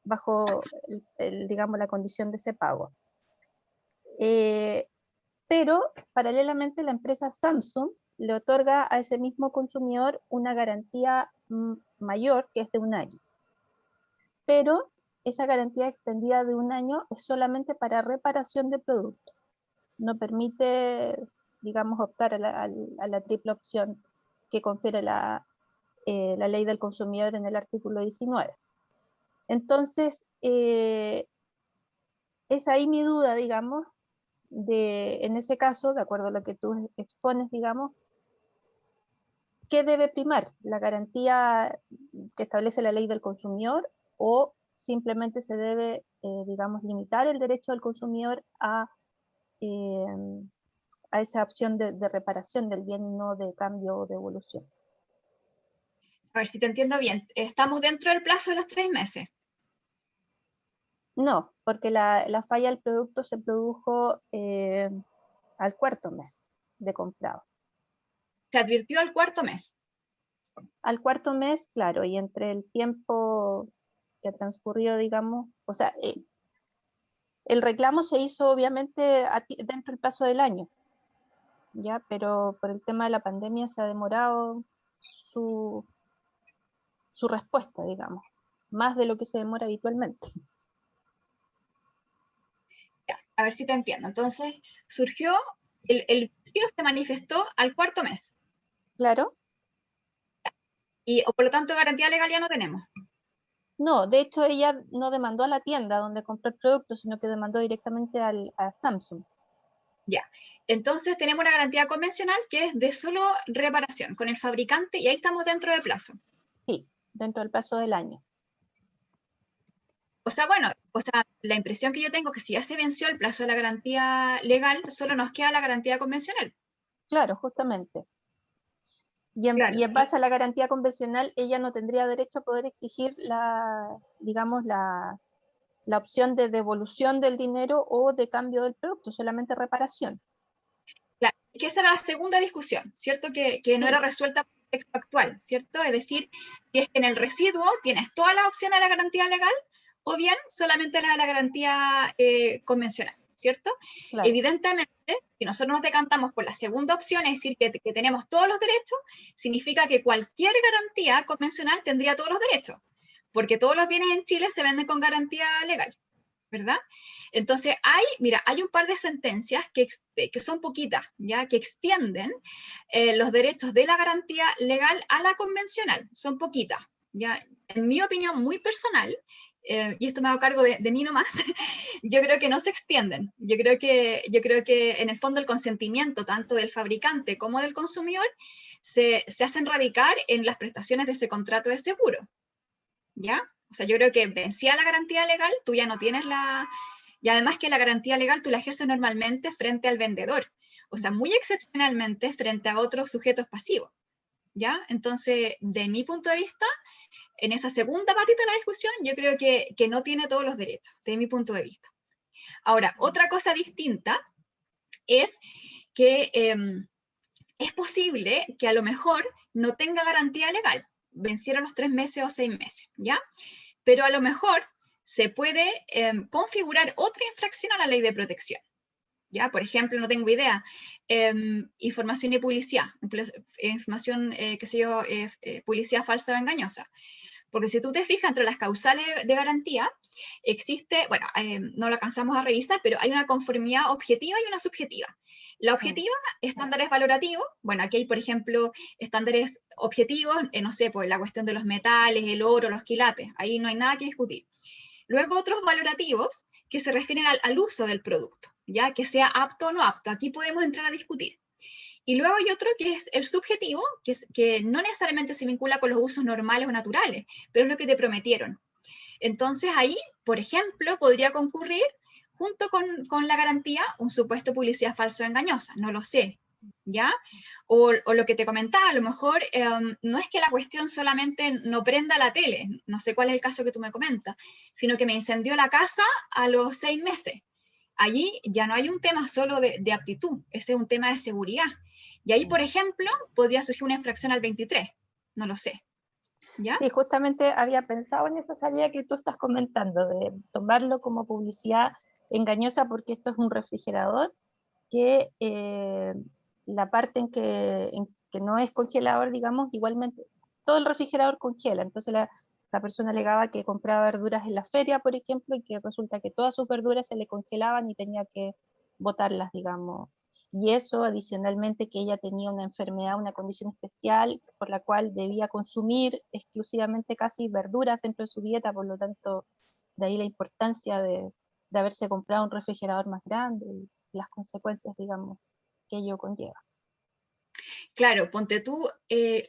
bajo, digamos, la condición de ese pago. Pero paralelamente la empresa Samsung le otorga a ese mismo consumidor una garantía mayor, que es de 1 año. Pero esa garantía extendida de 1 año es solamente para reparación de producto. No permite, digamos, optar a la triple opción que confiere la ley del consumidor en el artículo 19. Entonces, es ahí mi duda, digamos, en ese caso, de acuerdo a lo que tú expones, digamos, ¿qué debe primar? ¿La garantía que establece la ley del consumidor o simplemente se debe, digamos, limitar el derecho del consumidor a esa opción de reparación del bien y no de cambio o devolución? A ver si te entiendo bien. ¿Estamos dentro del plazo de los 3 meses? No, porque la falla del producto se produjo al 4.º mes de comprado. Se advirtió al 4.º mes. Al 4.º mes, claro, y entre el tiempo que ha transcurrido, digamos, o sea, el reclamo se hizo obviamente dentro del plazo del año, ¿ya? Pero por el tema de la pandemia se ha demorado su respuesta, digamos, más de lo que se demora habitualmente. Ya, a ver si te entiendo. Entonces, surgió, el vicio se manifestó al 4.º mes. Claro. O por lo tanto, garantía legal ya no tenemos. No, de hecho ella no demandó a la tienda donde compró el producto, sino que demandó directamente a Samsung. Ya, entonces tenemos una garantía convencional que es de solo reparación con el fabricante y ahí estamos dentro del plazo. Sí, dentro del plazo del año. O sea, bueno, la impresión que yo tengo es que si ya se venció el plazo de la garantía legal, solo nos queda la garantía convencional. Claro, justamente. Y en base a la garantía convencional, ella no tendría derecho a poder exigir digamos, la opción de devolución del dinero o de cambio del producto, solamente reparación. Claro, que esa era la segunda discusión, ¿cierto? Que no era resuelta por el texto actual, ¿cierto? Es decir, que es que en el residuo tienes todas las opciones de la garantía legal o bien solamente la de la garantía convencional, ¿cierto? Claro. Evidentemente, si nosotros nos decantamos por la segunda opción, es decir, que tenemos todos los derechos, significa que cualquier garantía convencional tendría todos los derechos, porque todos los bienes en Chile se venden con garantía legal, ¿verdad? Entonces, hay un par de sentencias que son poquitas, ¿ya? Que extienden los derechos de la garantía legal a la convencional, son poquitas, ¿ya? En mi opinión muy personal, y esto me hago cargo de mí nomás, yo creo que no se extienden. Yo creo que en el fondo el consentimiento tanto del fabricante como del consumidor se hacen radicar en las prestaciones de ese contrato de seguro, ¿ya? O sea, yo creo que vencida la garantía legal, tú ya no tienes y además que la garantía legal tú la ejerces normalmente frente al vendedor, o sea, muy excepcionalmente frente a otros sujetos pasivos, ¿ya? Entonces, de mi punto de vista, en esa segunda patita de la discusión, yo creo que no tiene todos los derechos, de mi punto de vista. Ahora, otra cosa distinta es que es posible que a lo mejor no tenga garantía legal, vencieron los 3 meses o 6 meses, ¿ya? Pero a lo mejor se puede configurar otra infracción a la ley de protección, ¿ya? Por ejemplo, no tengo idea, información y publicidad, información, qué sé yo, publicidad falsa o engañosa. Porque si tú te fijas entre las causales de garantía, existe, bueno, no lo alcanzamos a revisar, pero hay una conformidad objetiva y una subjetiva. La objetiva, estándares valorativos, bueno, aquí hay, por ejemplo, estándares objetivos, no sé, pues la cuestión de los metales, el oro, los quilates, ahí no hay nada que discutir. Luego otros valorativos que se refieren al uso del producto, ya que sea apto o no apto, aquí podemos entrar a discutir. Y luego hay otro que es el subjetivo, que no necesariamente se vincula con los usos normales o naturales, pero es lo que te prometieron. Entonces ahí, por ejemplo, podría concurrir, junto con la garantía, un supuesto de publicidad falsa o engañosa, no lo sé, ¿ya? O lo que te comentaba, a lo mejor no es que la cuestión solamente no prenda la tele, no sé cuál es el caso que tú me comentas, sino que me incendió la casa a los 6 meses. Allí ya no hay un tema solo de aptitud, ese es un tema de seguridad. Y ahí, por ejemplo, podría surgir una infracción al 23, no lo sé. ¿Ya? Sí, justamente había pensado en esa salida que tú estás comentando, de tomarlo como publicidad engañosa porque esto es un refrigerador que la parte en que no es congelador, digamos, igualmente, todo el refrigerador congela, entonces la persona alegaba que compraba verduras en la feria, por ejemplo, y que resulta que todas sus verduras se le congelaban y tenía que botarlas, digamos. Y eso, adicionalmente, que ella tenía una enfermedad, una condición especial, por la cual debía consumir exclusivamente casi verduras dentro de su dieta, por lo tanto, de ahí la importancia de haberse comprado un refrigerador más grande y las consecuencias, digamos, que ello conlleva. Claro, ponte tú,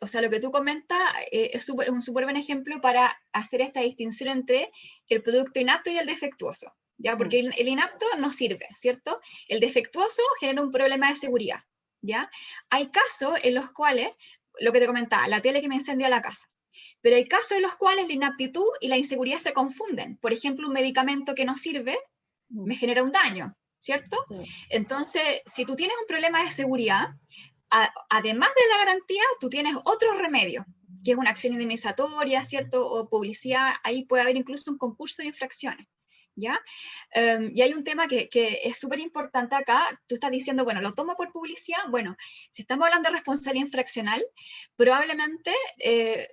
o sea, lo que tú comentas es un súper buen ejemplo para hacer esta distinción entre el producto inapto y el defectuoso, ¿ya? Porque el inapto no sirve, ¿cierto? El defectuoso genera un problema de seguridad, ¿ya? Hay casos en los cuales, lo que te comentaba, la tele que me incendia la casa, pero hay casos en los cuales la inaptitud y la inseguridad se confunden. Por ejemplo, un medicamento que no sirve me genera un daño, ¿cierto? Sí. Entonces, si tú tienes un problema de seguridad, además de la garantía, tú tienes otros remedios, que es una acción indemnizatoria, ¿cierto? O publicidad, ahí puede haber incluso un concurso de infracciones, ¿ya? Y hay un tema que es súper importante acá, tú estás diciendo, bueno, lo tomo por publicidad, bueno, si estamos hablando de responsabilidad infraccional, probablemente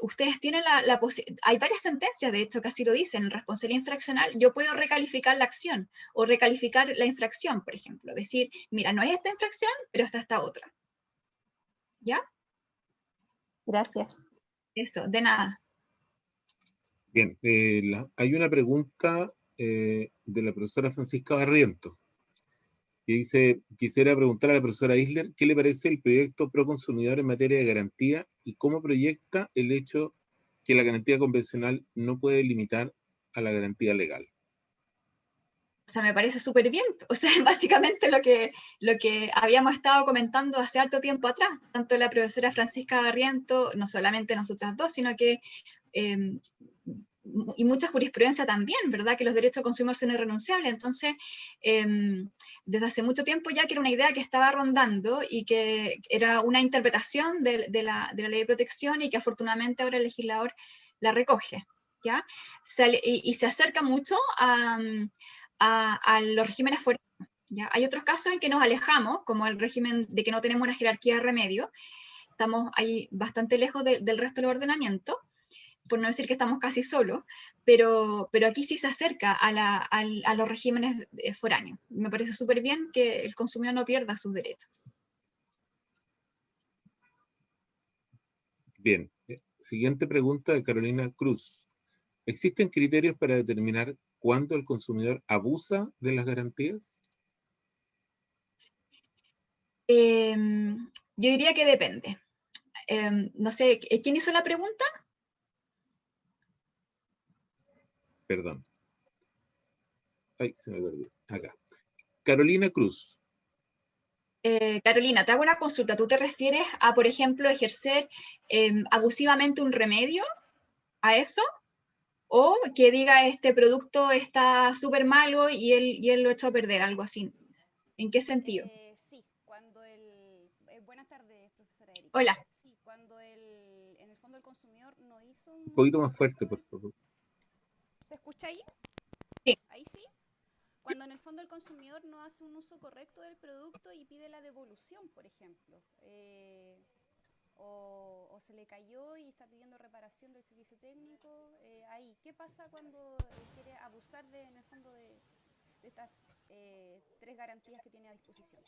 ustedes tienen la posibilidad, hay varias sentencias, de hecho, que así lo dicen, en responsabilidad infraccional, yo puedo recalificar la acción, o recalificar la infracción, por ejemplo, decir, mira, no es esta infracción, pero está esta otra. ¿Ya? Gracias. Eso, de nada. Bien, hay una pregunta de la profesora Francisca Barrientos, que dice, quisiera preguntar a la profesora Isler, ¿qué le parece el proyecto Proconsumidor en materia de garantía y cómo proyecta el hecho que la garantía convencional no puede limitar a la garantía legal? O sea, me parece súper bien. O sea, básicamente lo que habíamos estado comentando hace harto tiempo atrás, tanto la profesora Francisca Barrientos, no solamente nosotras dos, sino que y mucha jurisprudencia también, ¿verdad? Que los derechos del consumidor son irrenunciables. Entonces, desde hace mucho tiempo ya que era una idea que estaba rondando y que era una interpretación de la ley de protección y que afortunadamente ahora el legislador la recoge, ¿ya? Y se acerca mucho a los regímenes foráneos, ¿ya? Hay otros casos en que nos alejamos, como el régimen de que no tenemos una jerarquía de remedio, estamos ahí bastante lejos del resto del ordenamiento, por no decir que estamos casi solos, pero aquí sí se acerca a los regímenes foráneos. Me parece súper bien que el consumidor no pierda sus derechos. Bien, siguiente pregunta de Carolina Cruz. ¿Existen criterios para determinar cuándo el consumidor abusa de las garantías? Yo diría que depende. No sé, ¿quién hizo la pregunta? Perdón. Ay, se me perdió. Acá. Carolina Cruz. Carolina, te hago una consulta. ¿Tú te refieres a, por ejemplo, ejercer abusivamente un remedio a eso? ¿O que diga este producto está súper malo y él lo echó a perder, algo así? ¿En qué sentido? Sí, cuando buenas tardes, profesora Erika. Hola. Sí, cuando en el fondo el consumidor no hizo Un poquito más fuerte, por favor. ¿Se escucha ahí? Sí. ¿Ahí sí? Cuando en el fondo el consumidor no hace un uso correcto del producto y pide la devolución, por ejemplo, o se le cayó y está pidiendo reparación del servicio técnico, ahí, ¿qué pasa cuando quiere abusar en el fondo de estas 3 garantías que tiene a disposición?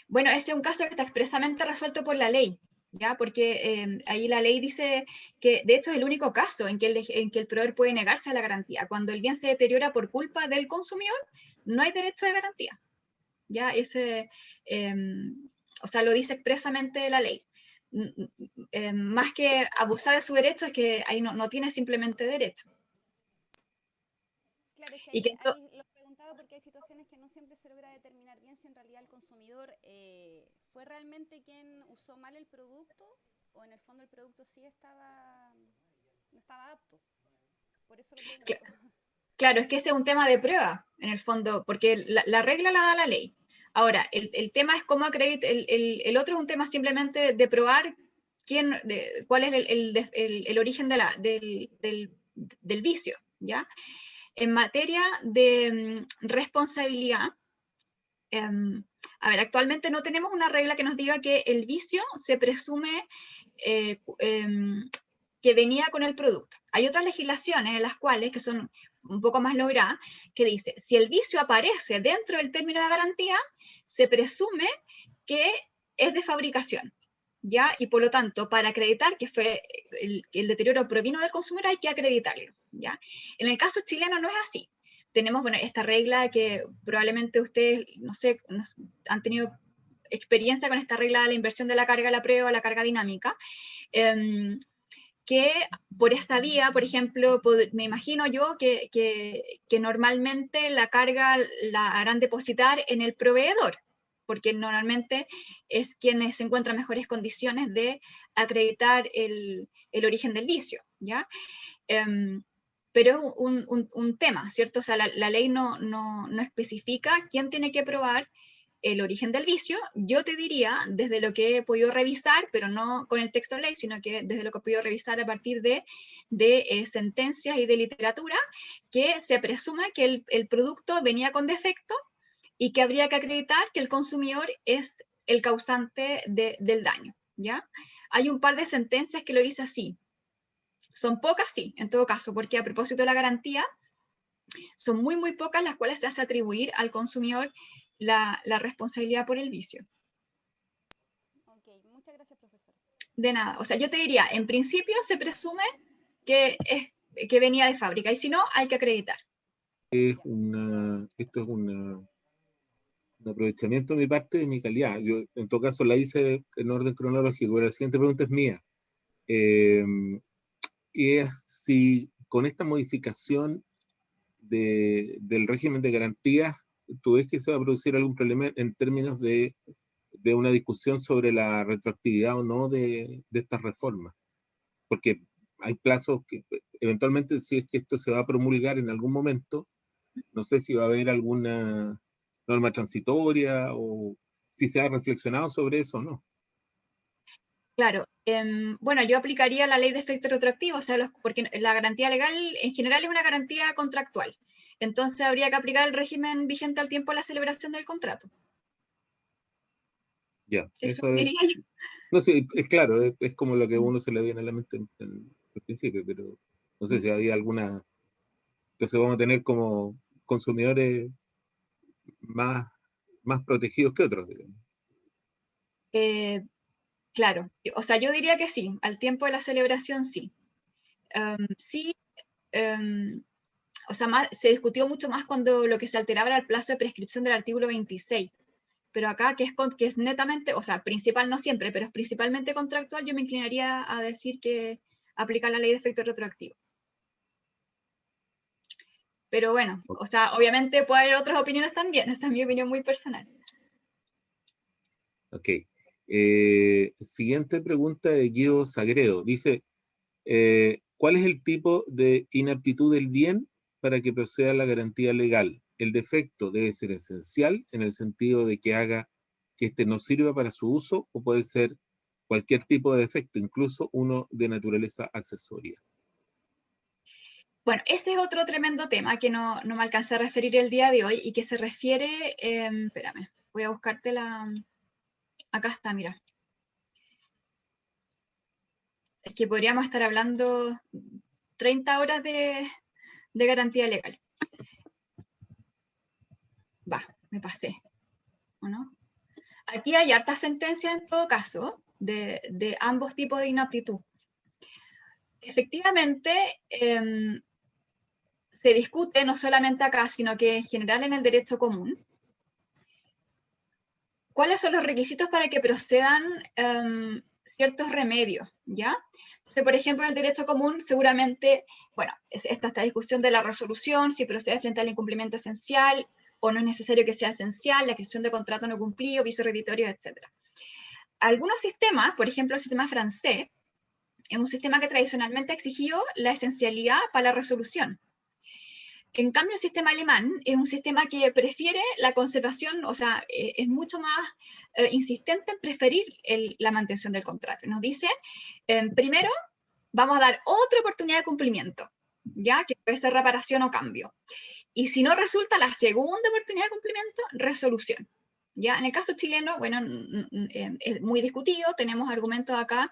Bueno, este es un caso que está expresamente resuelto por la ley, ¿ya? Porque ahí la ley dice que, de hecho, es el único caso en que el proveedor puede negarse a la garantía. Cuando el bien se deteriora por culpa del consumidor, no hay derecho de garantía, ¿ya? O sea, lo dice expresamente la ley. Más que abusar de su derecho, es que ahí no tiene simplemente derecho. Claro, es que Y que ahí lo preguntaba porque hay situaciones que no siempre se logra determinar bien si en realidad el consumidor fue realmente quien usó mal el producto o en el fondo el producto sí no estaba apto. Por eso lo pregunto. Claro, es que ese es un tema de prueba, en el fondo, porque la regla la da la ley. Ahora, el tema es cómo acredita, el otro es un tema simplemente de probar cuál es el origen del vicio, ¿ya? En materia de responsabilidad, a ver, actualmente no tenemos una regla que nos diga que el vicio se presume que venía con el producto. Hay otras legislaciones en las cuales, que son un poco más logradas, que dice, si el vicio aparece dentro del término de garantía, se presume que es de fabricación, ¿ya? Y por lo tanto, para acreditar que el deterioro provino del consumidor, hay que acreditarlo, ¿ya? En el caso chileno no es así. Tenemos, bueno, esta regla que probablemente ustedes, no sé, han tenido experiencia con esta regla de la inversión de la carga a la prueba, la carga dinámica, que por esta vía, por ejemplo, me imagino yo que normalmente la carga la harán depositar en el proveedor, porque normalmente es quien se encuentra en mejores condiciones de acreditar el origen del vicio, ¿ya? Pero es un tema, ¿cierto? O sea, la ley no especifica quién tiene que probar el origen del vicio. Yo te diría, desde lo que he podido revisar, pero no con el texto de ley, sino que desde lo que he podido revisar a partir de sentencias y de literatura, que se presume que el producto venía con defecto y que habría que acreditar que el consumidor es el causante del daño, ¿ya? Hay un par de sentencias que lo dice así. Son pocas, sí, en todo caso, porque a propósito de la garantía, son muy, muy pocas las cuales se hace atribuir al consumidor la responsabilidad por el vicio. Ok, muchas gracias, profesora. De nada, o sea, yo te diría, en principio se presume que venía de fábrica, y si no, hay que acreditar. Esto es un aprovechamiento de mi parte, de mi calidad. Yo, en todo caso, la hice en orden cronológico, pero la siguiente pregunta es mía. Y es si con esta modificación del régimen de garantías, ¿tú ves que se va a producir algún problema en términos de una discusión sobre la retroactividad o no de estas reformas? Porque hay plazos que eventualmente, si es que esto se va a promulgar en algún momento, no sé si va a haber alguna norma transitoria o si se ha reflexionado sobre eso o no. Claro, bueno, yo aplicaría la ley de efecto retroactivo, o sea, porque la garantía legal en general es una garantía contractual. Entonces habría que aplicar el régimen vigente al tiempo de la celebración del contrato. Ya, Eso eso es. diría yo. No sé, es claro, es como lo que a uno se le viene a la mente al principio, pero no sé si hay alguna. Entonces vamos a tener como consumidores más, más protegidos que otros, digamos. Claro, o sea, yo diría que sí, al tiempo de la celebración sí. Sí, o sea, se discutió mucho más cuando lo que se alteraba era el plazo de prescripción del artículo 26. Pero acá, que es netamente, o sea, principal no siempre, pero es principalmente contractual, yo me inclinaría a decir que aplica la ley de efecto retroactivo. Pero bueno, o sea, obviamente puede haber otras opiniones también, esta es mi opinión muy personal. Ok. Siguiente pregunta de Guido Sagredo. Dice, ¿cuál es el tipo de inaptitud del bien para que proceda la garantía legal? ¿El defecto debe ser esencial en el sentido de que haga que éste no sirva para su uso o puede ser cualquier tipo de defecto, incluso uno de naturaleza accesoria? Bueno, este es otro tremendo tema que no me alcancé a referir el día de hoy y que se refiere, espérame, voy a buscarte acá está, mira. Es que podríamos estar hablando 30 horas de garantía legal. Va, me pasé, ¿o no? Aquí hay hartas sentencias en todo caso de ambos tipos de inaptitud. Efectivamente, se discute no solamente acá, sino que en general en el derecho común, cuáles son los requisitos para que procedan ciertos remedios, ¿ya? Entonces, por ejemplo, en el derecho común seguramente, bueno, está esta discusión de la resolución, si procede frente al incumplimiento esencial o no es necesario que sea esencial, la adquisición de contrato no cumplido, vicio reditorio, etc. Algunos sistemas, por ejemplo el sistema francés, es un sistema que tradicionalmente ha exigido la esencialidad para la resolución. En cambio, el sistema alemán es un sistema que prefiere la conservación, o sea, es mucho más insistente en preferir la mantención del contrato. Nos dice, primero, vamos a dar otra oportunidad de cumplimiento, ya que puede ser reparación o cambio. Y si no resulta la segunda oportunidad de cumplimiento, resolución. Ya, en el caso chileno, bueno, es muy discutido, tenemos argumentos acá.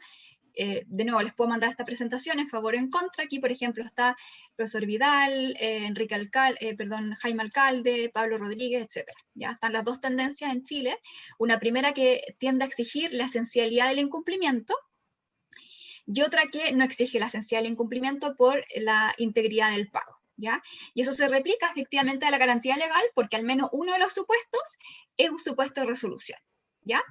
De nuevo, les puedo mandar esta presentación en favor o en contra. Aquí, por ejemplo, está el profesor Vidal, Jaime Alcalde, Pablo Rodríguez, etc. Ya están las dos tendencias en Chile. Una primera que tiende a exigir la esencialidad del incumplimiento y otra que no exige la esencialidad del incumplimiento por la integridad del pago. ¿Ya? Y eso se replica efectivamente a la garantía legal porque al menos uno de los supuestos es un supuesto de resolución. ¿Ya?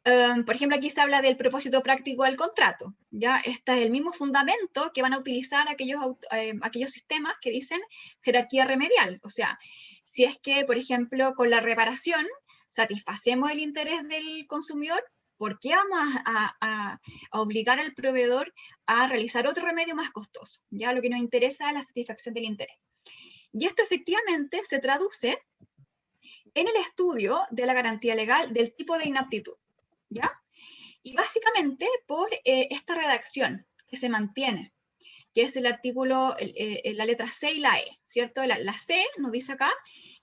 Por ejemplo, aquí se habla del propósito práctico del contrato. ¿Ya? Este es el mismo fundamento que van a utilizar aquellos sistemas que dicen jerarquía remedial. O sea, si es que, por ejemplo, con la reparación satisfacemos el interés del consumidor, ¿por qué vamos a obligar al proveedor a realizar otro remedio más costoso? ¿Ya? Lo que nos interesa es la satisfacción del interés. Y esto efectivamente se traduce en el estudio de la garantía legal del tipo de inaptitud. ¿Ya? Y básicamente por esta redacción que se mantiene, que es el artículo, la letra C y la E, ¿cierto? La C nos dice acá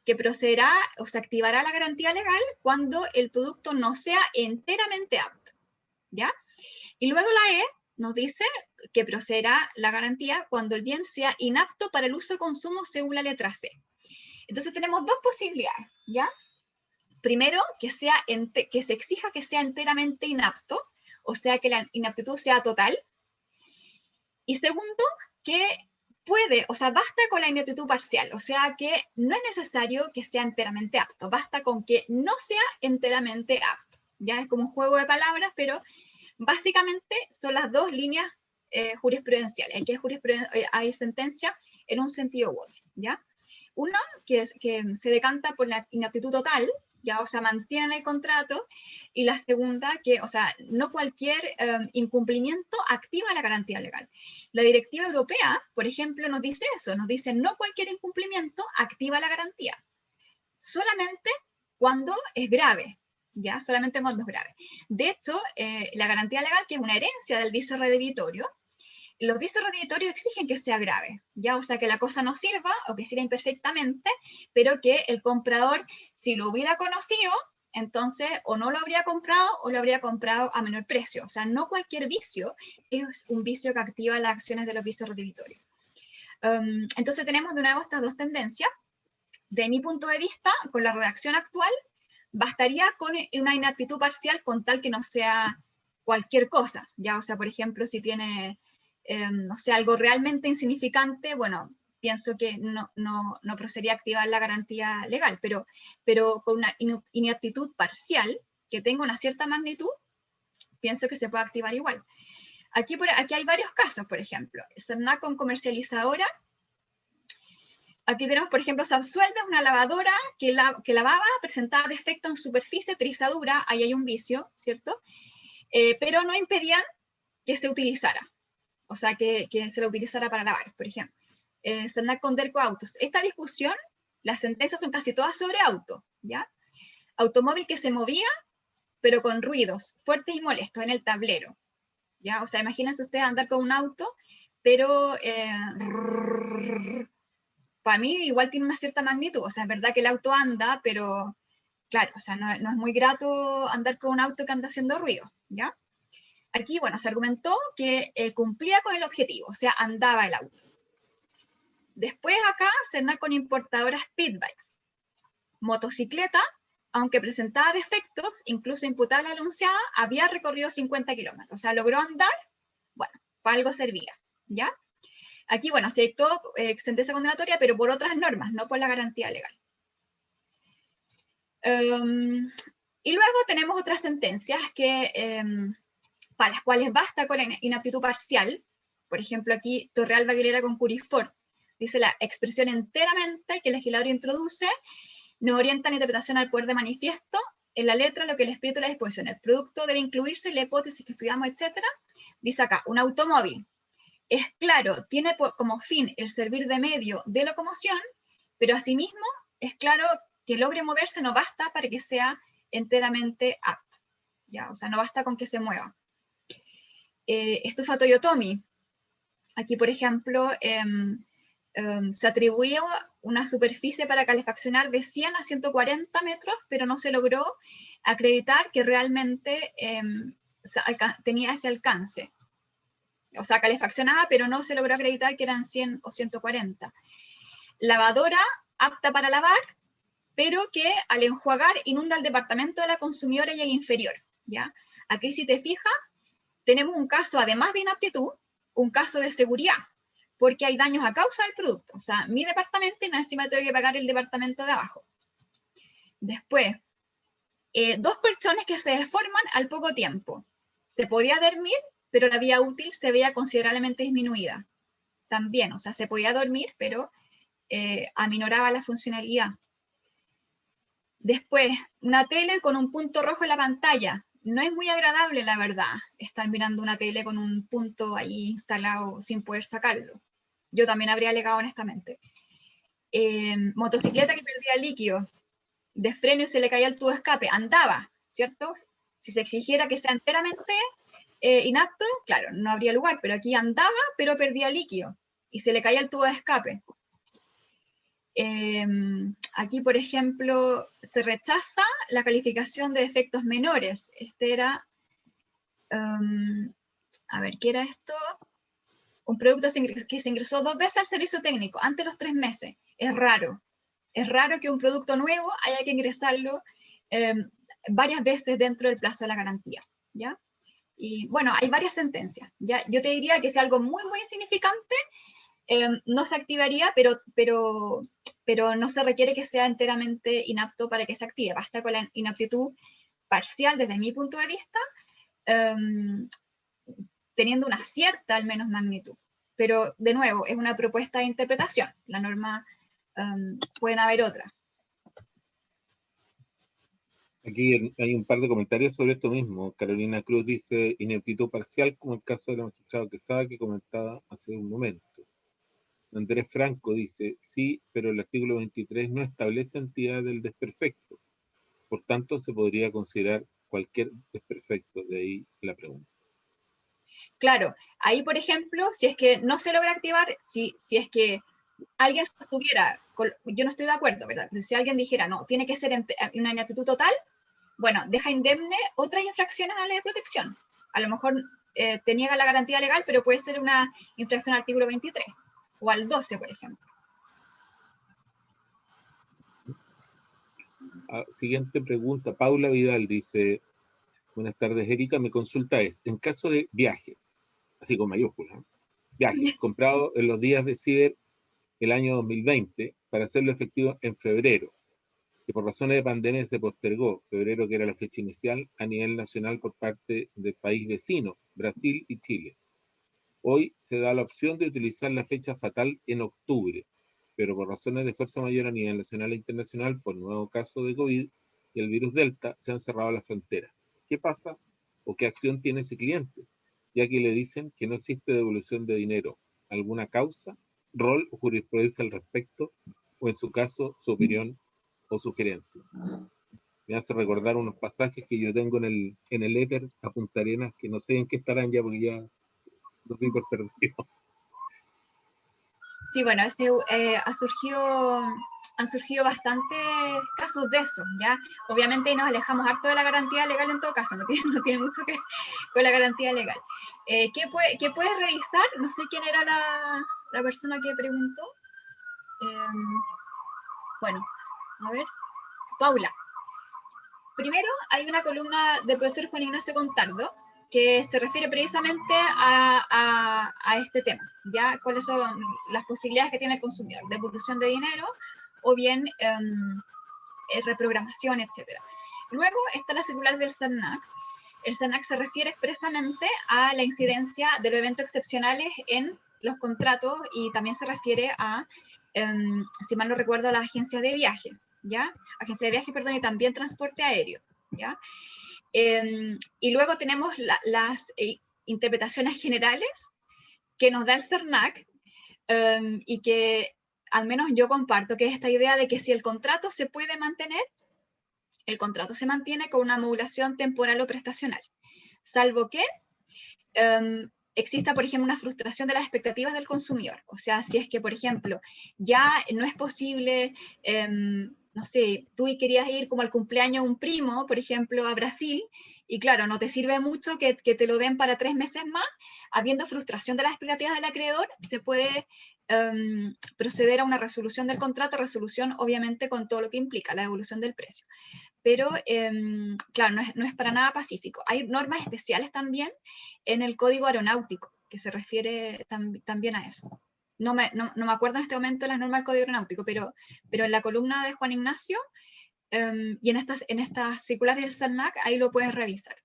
que procederá o se activará la garantía legal cuando el producto no sea enteramente apto, ¿ya? Y luego la E nos dice que procederá la garantía cuando el bien sea inapto para el uso o consumo según la letra C. Entonces tenemos dos posibilidades, ¿ya? Primero, que se exija que sea enteramente inapto, o sea, que la inaptitud sea total. Y segundo, que puede, o sea, basta con la inaptitud parcial, o sea, que no es necesario que sea enteramente apto, basta con que no sea enteramente apto. Ya es como un juego de palabras, pero básicamente son las dos líneas jurisprudenciales. Aquí hay sentencia en un sentido u otro, ¿ya? Uno que se decanta por la inaptitud total, ya, o sea, mantienen el contrato, y la segunda, que, o sea, no cualquier incumplimiento activa la garantía legal. La directiva europea, por ejemplo, nos dice eso, nos dice no cualquier incumplimiento activa la garantía, solamente cuando es grave, ya, solamente cuando es grave. De hecho, la garantía legal, que es una herencia del vicio redebitorio, los vicios rededitorios exigen que sea grave, ya, o sea, que la cosa no sirva o que sirva imperfectamente, pero que el comprador, si lo hubiera conocido, entonces o no lo habría comprado o lo habría comprado a menor precio. O sea, no cualquier vicio es un vicio que activa las acciones de los vicios rededitorios. Entonces tenemos de nuevo estas dos tendencias. De mi punto de vista, con la redacción actual, bastaría con una inaptitud parcial con tal que no sea cualquier cosa, ya, o sea, por ejemplo, si tiene no sé, algo realmente insignificante, bueno, pienso que no procedería a activar la garantía legal, pero con una inaptitud parcial, que tenga una cierta magnitud, pienso que se puede activar igual. Aquí hay varios casos, por ejemplo, Cernacom comercializadora. Aquí tenemos, por ejemplo, Sapsuelda, una lavadora que lavaba, presentaba defecto en superficie, trizadura, ahí hay un vicio, ¿cierto? Pero no impedían que se utilizara. O sea, que se lo utilizara para lavar, por ejemplo. Cernac con Derco Autos. Esta discusión, las sentencias son casi todas sobre auto, ¿ya? Automóvil que se movía, pero con ruidos fuertes y molestos en el tablero, ¿ya? O sea, imagínense ustedes andar con un auto, pero para mí igual tiene una cierta magnitud. O sea, es verdad que el auto anda, pero claro, o sea, no es muy grato andar con un auto que anda haciendo ruido, ¿ya? Aquí, bueno, se argumentó que cumplía con el objetivo, o sea, andaba el auto. Después acá, Cernac con importadoras Speedbikes. Motocicleta, aunque presentaba defectos, incluso imputable a la enunciada, había recorrido 50 kilómetros. O sea, logró andar, bueno, para algo servía, ¿ya? Aquí, bueno, se dictó sentencia condenatoria, pero por otras normas, no por la garantía legal. Y luego tenemos otras sentencias que... para las cuales basta con la inaptitud parcial. Por ejemplo, aquí Torrealba Aguilera con Curifort dice: la expresión enteramente que el legislador introduce nos orienta en interpretación al poder de manifiesto en la letra lo que el espíritu de la disposición. El producto debe incluirse en la hipótesis que estudiamos, etc. Dice acá, un automóvil es claro, tiene como fin el servir de medio de locomoción, pero asimismo es claro que logre moverse no basta para que sea enteramente apto, ¿ya? O sea, no basta con que se mueva. Estufa Toyotomi. Aquí, por ejemplo, se atribuyó una superficie para calefaccionar de 100 a 140 metros, pero no se logró acreditar que realmente tenía ese alcance. O sea, calefaccionaba, pero no se logró acreditar que eran 100 o 140. Lavadora apta para lavar, pero que al enjuagar inunda el departamento de la consumidora y el inferior, ¿ya? Aquí, si te fijas, tenemos un caso, además de inaptitud, un caso de seguridad, porque hay daños a causa del producto. O sea, mi departamento y más encima tengo que pagar el departamento de abajo. Después, 2 colchones que se deforman al poco tiempo. Se podía dormir, pero la vida útil se veía considerablemente disminuida. También, o sea, se podía dormir, pero aminoraba la funcionalidad. Después, una tele con un punto rojo en la pantalla. No es muy agradable, la verdad, estar mirando una tele con un punto ahí instalado sin poder sacarlo. Yo también habría alegado honestamente. Motocicleta que perdía líquido, de freno y se le caía el tubo de escape, andaba, ¿cierto? Si se exigiera que sea enteramente inapto, claro, no habría lugar, pero aquí andaba, pero perdía líquido y se le caía el tubo de escape. Aquí, por ejemplo, se rechaza la calificación de defectos menores. Este era, a ver, ¿qué era esto? Un producto que se ingresó 2 veces al servicio técnico, antes de los 3 meses. Es raro que un producto nuevo haya que ingresarlo varias veces dentro del plazo de la garantía, ¿ya? Y bueno, hay varias sentencias, ¿ya? Yo te diría que si algo muy, muy insignificante, no se activaría, pero no se requiere que sea enteramente inapto para que se active. Basta con la inaptitud parcial desde mi punto de vista, teniendo una cierta, al menos, magnitud. Pero, de nuevo, es una propuesta de interpretación. La norma, pueden haber otras. Aquí hay un par de comentarios sobre esto mismo. Carolina Cruz dice ineptitud parcial, como el caso de la magistrada Quesada que comentaba hace un momento. Andrés Franco dice, sí, pero el artículo 23 no establece entidad del desperfecto. Por tanto, se podría considerar cualquier desperfecto. De ahí la pregunta. Claro, ahí por ejemplo, si es que no se logra activar, si es que alguien sostuviera, yo no estoy de acuerdo, ¿verdad? Pero si alguien dijera, no, tiene que ser una ineptitud total, bueno, deja indemne otras infracciones a la ley de protección. A lo mejor te niega la garantía legal, pero puede ser una infracción al artículo 23 o al 12, por ejemplo. Siguiente pregunta. Paula Vidal dice, buenas tardes, Erika. Mi consulta es, en caso de viajes, así con mayúsculas, viajes comprados en los días de Ciber el año 2020 para hacerlo efectivo en febrero, que por razones de pandemia se postergó, febrero que era la fecha inicial, a nivel nacional por parte del país vecino, Brasil y Chile. Hoy se da la opción de utilizar la fecha fatal en octubre, pero por razones de fuerza mayor a nivel nacional e internacional, por nuevo caso de COVID y el virus Delta, se han cerrado las fronteras. ¿Qué pasa o qué acción tiene ese cliente? Ya que le dicen que no existe devolución de dinero. ¿Alguna causa, rol o jurisprudencia al respecto? O en su caso, su opinión o sugerencia. Me hace recordar unos pasajes que yo tengo en el éter a Punta Arenas, que no sé en qué estarán ya, porque ya los vi por perdido. Sí, bueno, han surgido bastantes casos de eso, ¿ya? Obviamente nos alejamos harto de la garantía legal en todo caso, no tiene mucho que ver con la garantía legal. ¿Qué puedes revisar? No sé quién era la persona que preguntó. Bueno, a ver, Paula. Primero, hay una columna del profesor Juan Ignacio Contardo que se refiere precisamente a este tema, ¿ya? ¿Cuáles son las posibilidades que tiene el consumidor? Devolución de dinero o bien reprogramación, etc. Luego está la circular del CERNAC. El CERNAC se refiere expresamente a la incidencia de los eventos excepcionales en los contratos y también se refiere a, si mal no recuerdo, a las agencias de viaje, ¿ya? Agencia de viaje, perdón, y también transporte aéreo, ¿ya? Y luego tenemos las interpretaciones generales que nos da el CERNAC y que al menos yo comparto, que es esta idea de que si el contrato se puede mantener, el contrato se mantiene con una modulación temporal o prestacional, salvo que exista, por ejemplo, una frustración de las expectativas del consumidor. O sea, si es que, por ejemplo, ya no es posible, no sé, tú querías ir como al cumpleaños de un primo, por ejemplo, a Brasil, y claro, no te sirve mucho que te lo den para 3 meses más, habiendo frustración de las expectativas del acreedor, se puede proceder a una resolución del contrato, resolución obviamente con todo lo que implica, la devolución del precio. Pero, claro, no es para nada pacífico. Hay normas especiales también en el Código Aeronáutico, que se refiere también a eso. No me acuerdo en este momento de las normas del Código Aeronáutico, pero en la columna de Juan Ignacio y en estas circulares del CERNAC, ahí lo puedes revisar.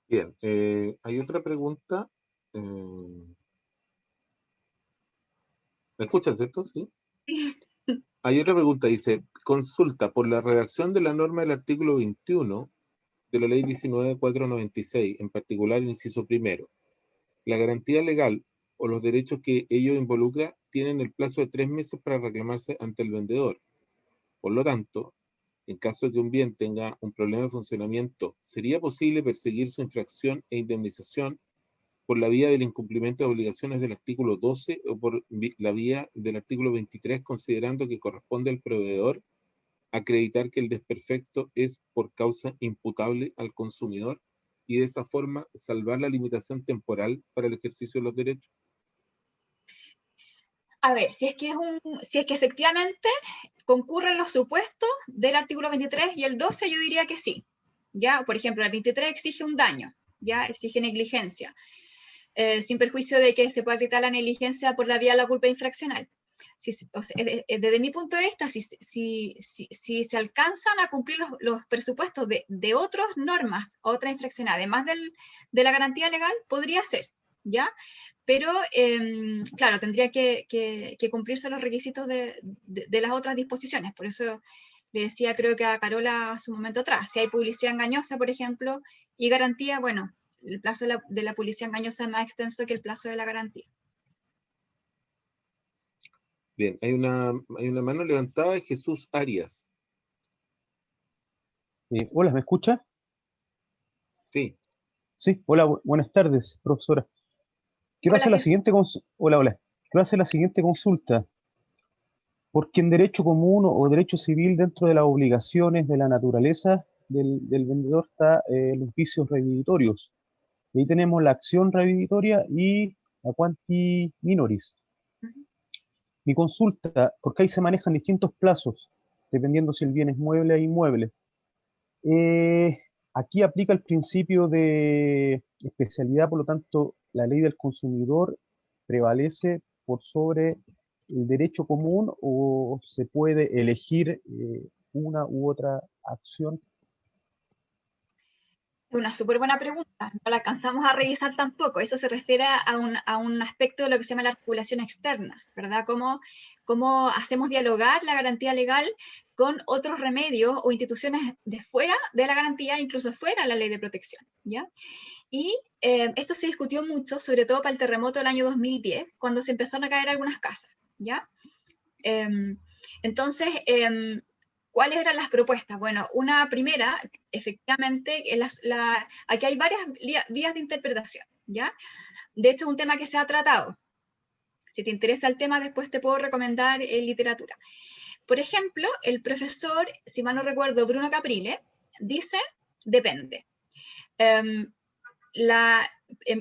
Bien, hay otra pregunta. ¿Me escuchan, cierto? Sí. Hay otra pregunta, dice, consulta por la redacción de la norma del artículo 21 de la ley 19.496, en particular el inciso primero. La garantía legal o los derechos que ello involucra tienen el plazo de 3 meses para reclamarse ante el vendedor. Por lo tanto, en caso de que un bien tenga un problema de funcionamiento, ¿sería posible perseguir su infracción e indemnización por la vía del incumplimiento de obligaciones del artículo 12 o por la vía del artículo 23, considerando que corresponde al proveedor acreditar que el desperfecto es por causa imputable al consumidor y de esa forma salvar la limitación temporal para el ejercicio de los derechos? A ver, si es que efectivamente concurren los supuestos del artículo 23 y el 12, yo diría que sí. ¿Ya? Por ejemplo, el 23 exige un daño, ¿ya? Exige negligencia, sin perjuicio de que se pueda quitar la negligencia por la vía de la culpa infraccional. O sea, desde mi punto de vista, si se alcanzan a cumplir los presupuestos de otras normas, otras infracciones, además de la garantía legal, podría ser, ¿ya? Pero, claro, tendría que cumplirse los requisitos de las otras disposiciones. Por eso le decía, creo que a Carola hace un momento atrás, si hay publicidad engañosa, por ejemplo, y garantía, bueno, el plazo de la publicidad engañosa es más extenso que el plazo de la garantía. Bien, hay una mano levantada de Jesús Arias. Hola, ¿me escucha? Sí. Sí, hola, buenas tardes, profesora. Quiero Hola, hacer la Jesús. siguiente hola. Quiero hacer la siguiente consulta. Porque en derecho común o derecho civil, dentro de las obligaciones de la naturaleza del vendedor, está los vicios rehabilitatorios. Y ahí tenemos la acción rehabilitatoria y la quanti minoris. Mi consulta, porque ahí se manejan distintos plazos, dependiendo si el bien es mueble o inmueble. Aquí aplica el principio de especialidad, por lo tanto, la ley del consumidor prevalece por sobre el derecho común, o se puede elegir una u otra acción. Una súper buena pregunta, no la alcanzamos a revisar tampoco. Eso se refiere a un aspecto de lo que se llama la articulación externa, ¿verdad? Cómo hacemos dialogar la garantía legal con otros remedios o instituciones de fuera de la garantía, incluso fuera de la ley de protección, ¿ya? Y esto se discutió mucho, sobre todo para el terremoto del año 2010, cuando se empezaron a caer algunas casas, ¿ya? Entonces, ¿cuáles eran las propuestas? Bueno, una primera, efectivamente, aquí hay varias vías de interpretación, ¿ya? De hecho, es un tema que se ha tratado. Si te interesa el tema, después te puedo recomendar literatura. Por ejemplo, el profesor, si mal no recuerdo, Bruno Caprile, dice, depende.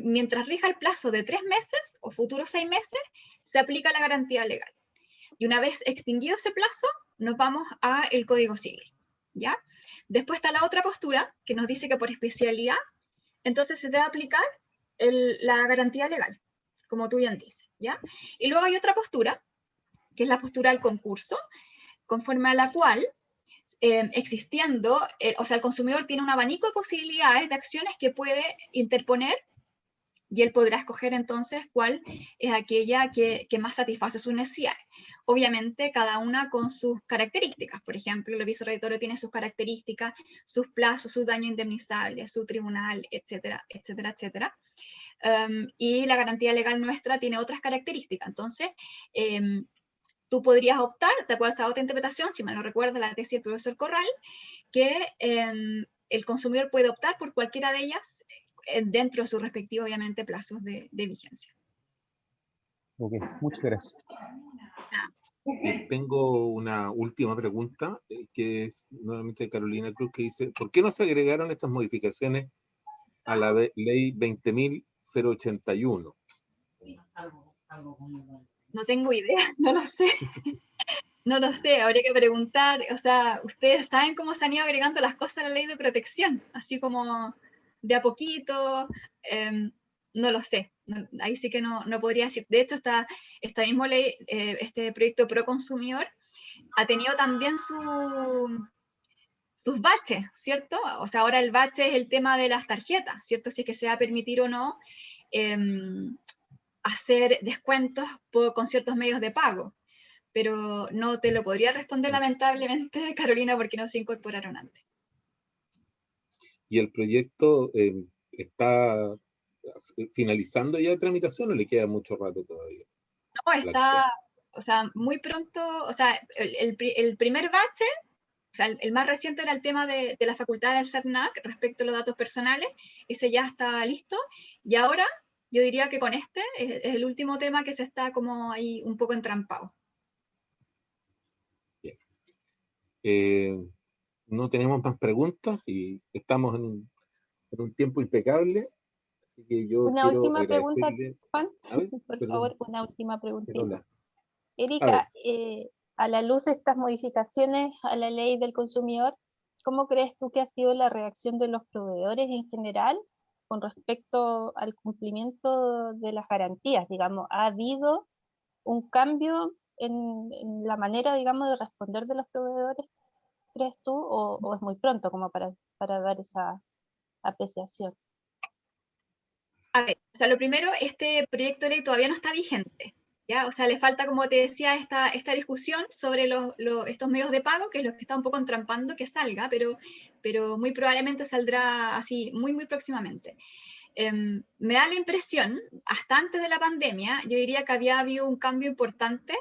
Mientras rija el plazo de 3 meses o futuros 6 meses, se aplica la garantía legal. Y una vez extinguido ese plazo, nos vamos al Código Civil, ¿ya? Después está la otra postura, que nos dice que por especialidad, entonces se debe aplicar la garantía legal, como tú bien dices, ¿ya? Y luego hay otra postura, que es la postura del concurso, conforme a la cual, existiendo, o sea, el consumidor tiene un abanico de posibilidades de acciones que puede interponer, y él podrá escoger entonces cuál es aquella que más satisface sus necesidades. Obviamente, cada una con sus características. Por ejemplo, el vicio rehabilitatorio tiene sus características, sus plazos, su daño indemnizable, su tribunal, etcétera, etcétera, etcétera. Y la garantía legal nuestra tiene otras características. Entonces, tú podrías optar, de acuerdo a esta otra interpretación, si me lo recuerda la tesis del profesor Corral, que el consumidor puede optar por cualquiera de ellas dentro de sus respectivos, obviamente, plazos de vigencia. Ok, muchas gracias. Tengo una última pregunta, que es nuevamente de Carolina Cruz, que dice, ¿por qué no se agregaron estas modificaciones a la ley 20.081? No tengo idea, no lo sé. No lo sé, habría que preguntar. O sea, ustedes saben cómo se han ido agregando las cosas a la ley de protección, así como de a poquito. No lo sé, ahí sí que no podría decir. De hecho, esta misma ley, este proyecto pro consumidor, ha tenido también sus baches, ¿cierto? O sea, ahora el bache es el tema de las tarjetas, ¿cierto? Si es que se va a permitir o no hacer descuentos con ciertos medios de pago. Pero no te lo podría responder lamentablemente, Carolina, porque no se incorporaron antes. ¿Y el proyecto está finalizando ya de tramitación o le queda mucho rato todavía? No, está, o sea, muy pronto, o sea, el primer bache, o sea, el más reciente era el tema de la facultad del CERNAC respecto a los datos personales, ese ya está listo, y ahora yo diría que con este es el último tema que se está como ahí un poco entrampado. Bien. No tenemos más preguntas y estamos en un tiempo impecable, así que yo Una quiero última pregunta, agradecerle. Juan, A ver, por perdón, favor, una última preguntita. Carola. A ver. Erika, a la luz de estas modificaciones a la ley del consumidor, ¿cómo crees tú que ha sido la reacción de los proveedores en general con respecto al cumplimiento de las garantías? Digamos, ¿ha habido un cambio en la manera, digamos, de responder de los proveedores, crees tú, o es muy pronto como para dar esa apreciación? A ver, o sea, lo primero, este proyecto de ley todavía no está vigente, ¿ya? O sea, le falta, como te decía, esta discusión sobre estos medios de pago, que es lo que está un poco entrampando que salga, pero muy probablemente saldrá así muy, muy próximamente. Me da la impresión, hasta antes de la pandemia, yo diría que había habido un cambio importante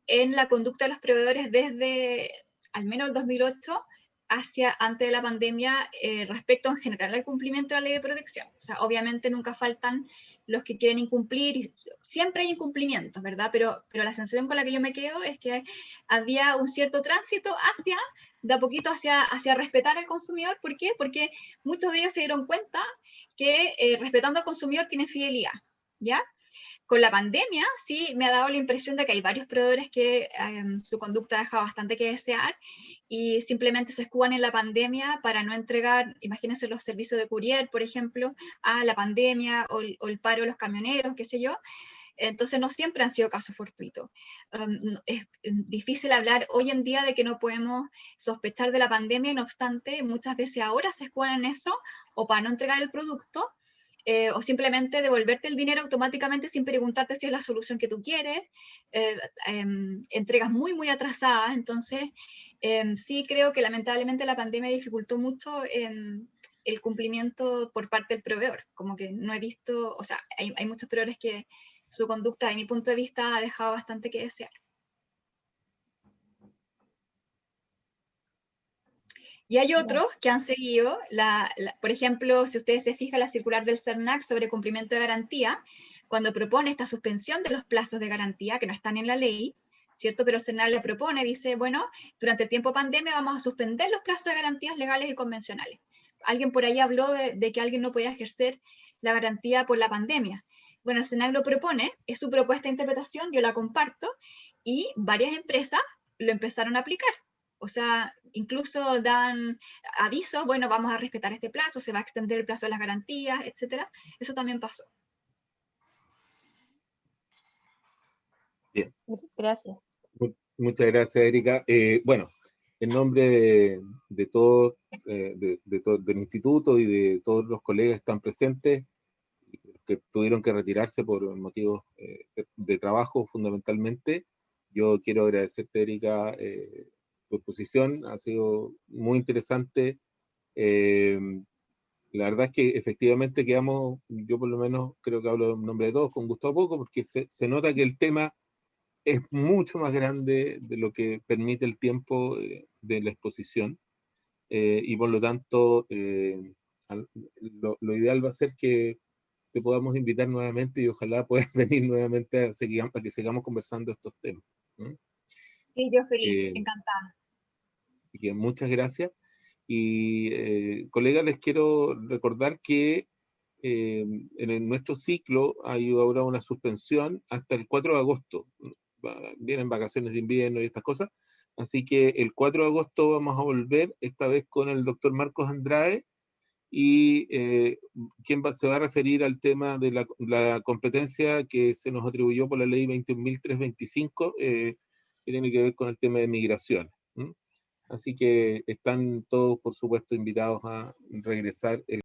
en la conducta de los proveedores desde al menos el 2008 hacia antes de la pandemia respecto en general al cumplimiento de la ley de protección. O sea, obviamente nunca faltan los que quieren incumplir, y siempre hay incumplimientos, ¿verdad? Pero la sensación con la que yo me quedo es que había un cierto tránsito hacia, de a poquito hacia respetar al consumidor. ¿Por qué? Porque muchos de ellos se dieron cuenta que respetando al consumidor tienen fidelidad, ¿ya? Con la pandemia sí me ha dado la impresión de que hay varios proveedores que su conducta deja bastante que desear y simplemente se escudan en la pandemia para no entregar, imagínense los servicios de courier, por ejemplo, a la pandemia o el paro de los camioneros, qué sé yo. Entonces no siempre han sido casos fortuitos. Es difícil hablar hoy en día de que no podemos sospechar de la pandemia, y no obstante, muchas veces ahora se escudan en eso o para no entregar el producto, o simplemente devolverte el dinero automáticamente sin preguntarte si es la solución que tú quieres, entregas muy, muy atrasadas. Entonces, sí creo que lamentablemente la pandemia dificultó mucho el cumplimiento por parte del proveedor. Como que no he visto, o sea, hay muchos proveedores que su conducta, de mi punto de vista, ha dejado bastante que desear. Y hay otros que han seguido, por ejemplo, si ustedes se fijan, la circular del CERNAC sobre cumplimiento de garantía, cuando propone esta suspensión de los plazos de garantía, que no están en la ley, ¿cierto? Pero el CERNAC le propone, dice, bueno, durante el tiempo pandemia vamos a suspender los plazos de garantías legales y convencionales. Alguien por ahí habló de que alguien no podía ejercer la garantía por la pandemia. Bueno, el CERNAC lo propone, es su propuesta de interpretación, yo la comparto, y varias empresas lo empezaron a aplicar. O sea, incluso dan avisos, bueno, vamos a respetar este plazo, se va a extender el plazo de las garantías, etcétera. Eso también pasó. Bien. Gracias. Muchas gracias, Erika. Bueno, en nombre de todo, del instituto y de todos los colegas que están presentes, que tuvieron que retirarse por motivos de trabajo fundamentalmente, yo quiero agradecerte, Erika, tu exposición. Ha sido muy interesante. La verdad es que efectivamente quedamos, yo por lo menos creo que hablo en nombre de todos, con gusto a poco, porque se nota que el tema es mucho más grande de lo que permite el tiempo de la exposición, y por lo tanto lo ideal va a ser que te podamos invitar nuevamente y ojalá puedas venir nuevamente a que sigamos conversando estos temas, ¿no? Sí, yo feliz, encantada. Así que muchas gracias. Y colegas, les quiero recordar que nuestro ciclo hay ahora una suspensión hasta el 4 de agosto. Vienen vacaciones de invierno y estas cosas. Así que el 4 de agosto vamos a volver, esta vez con el doctor Marcos Andrade, y quien se va a referir al tema de la competencia que se nos atribuyó por la ley 21.325, que tiene que ver con el tema de migración. Así que están todos, por supuesto, invitados a regresar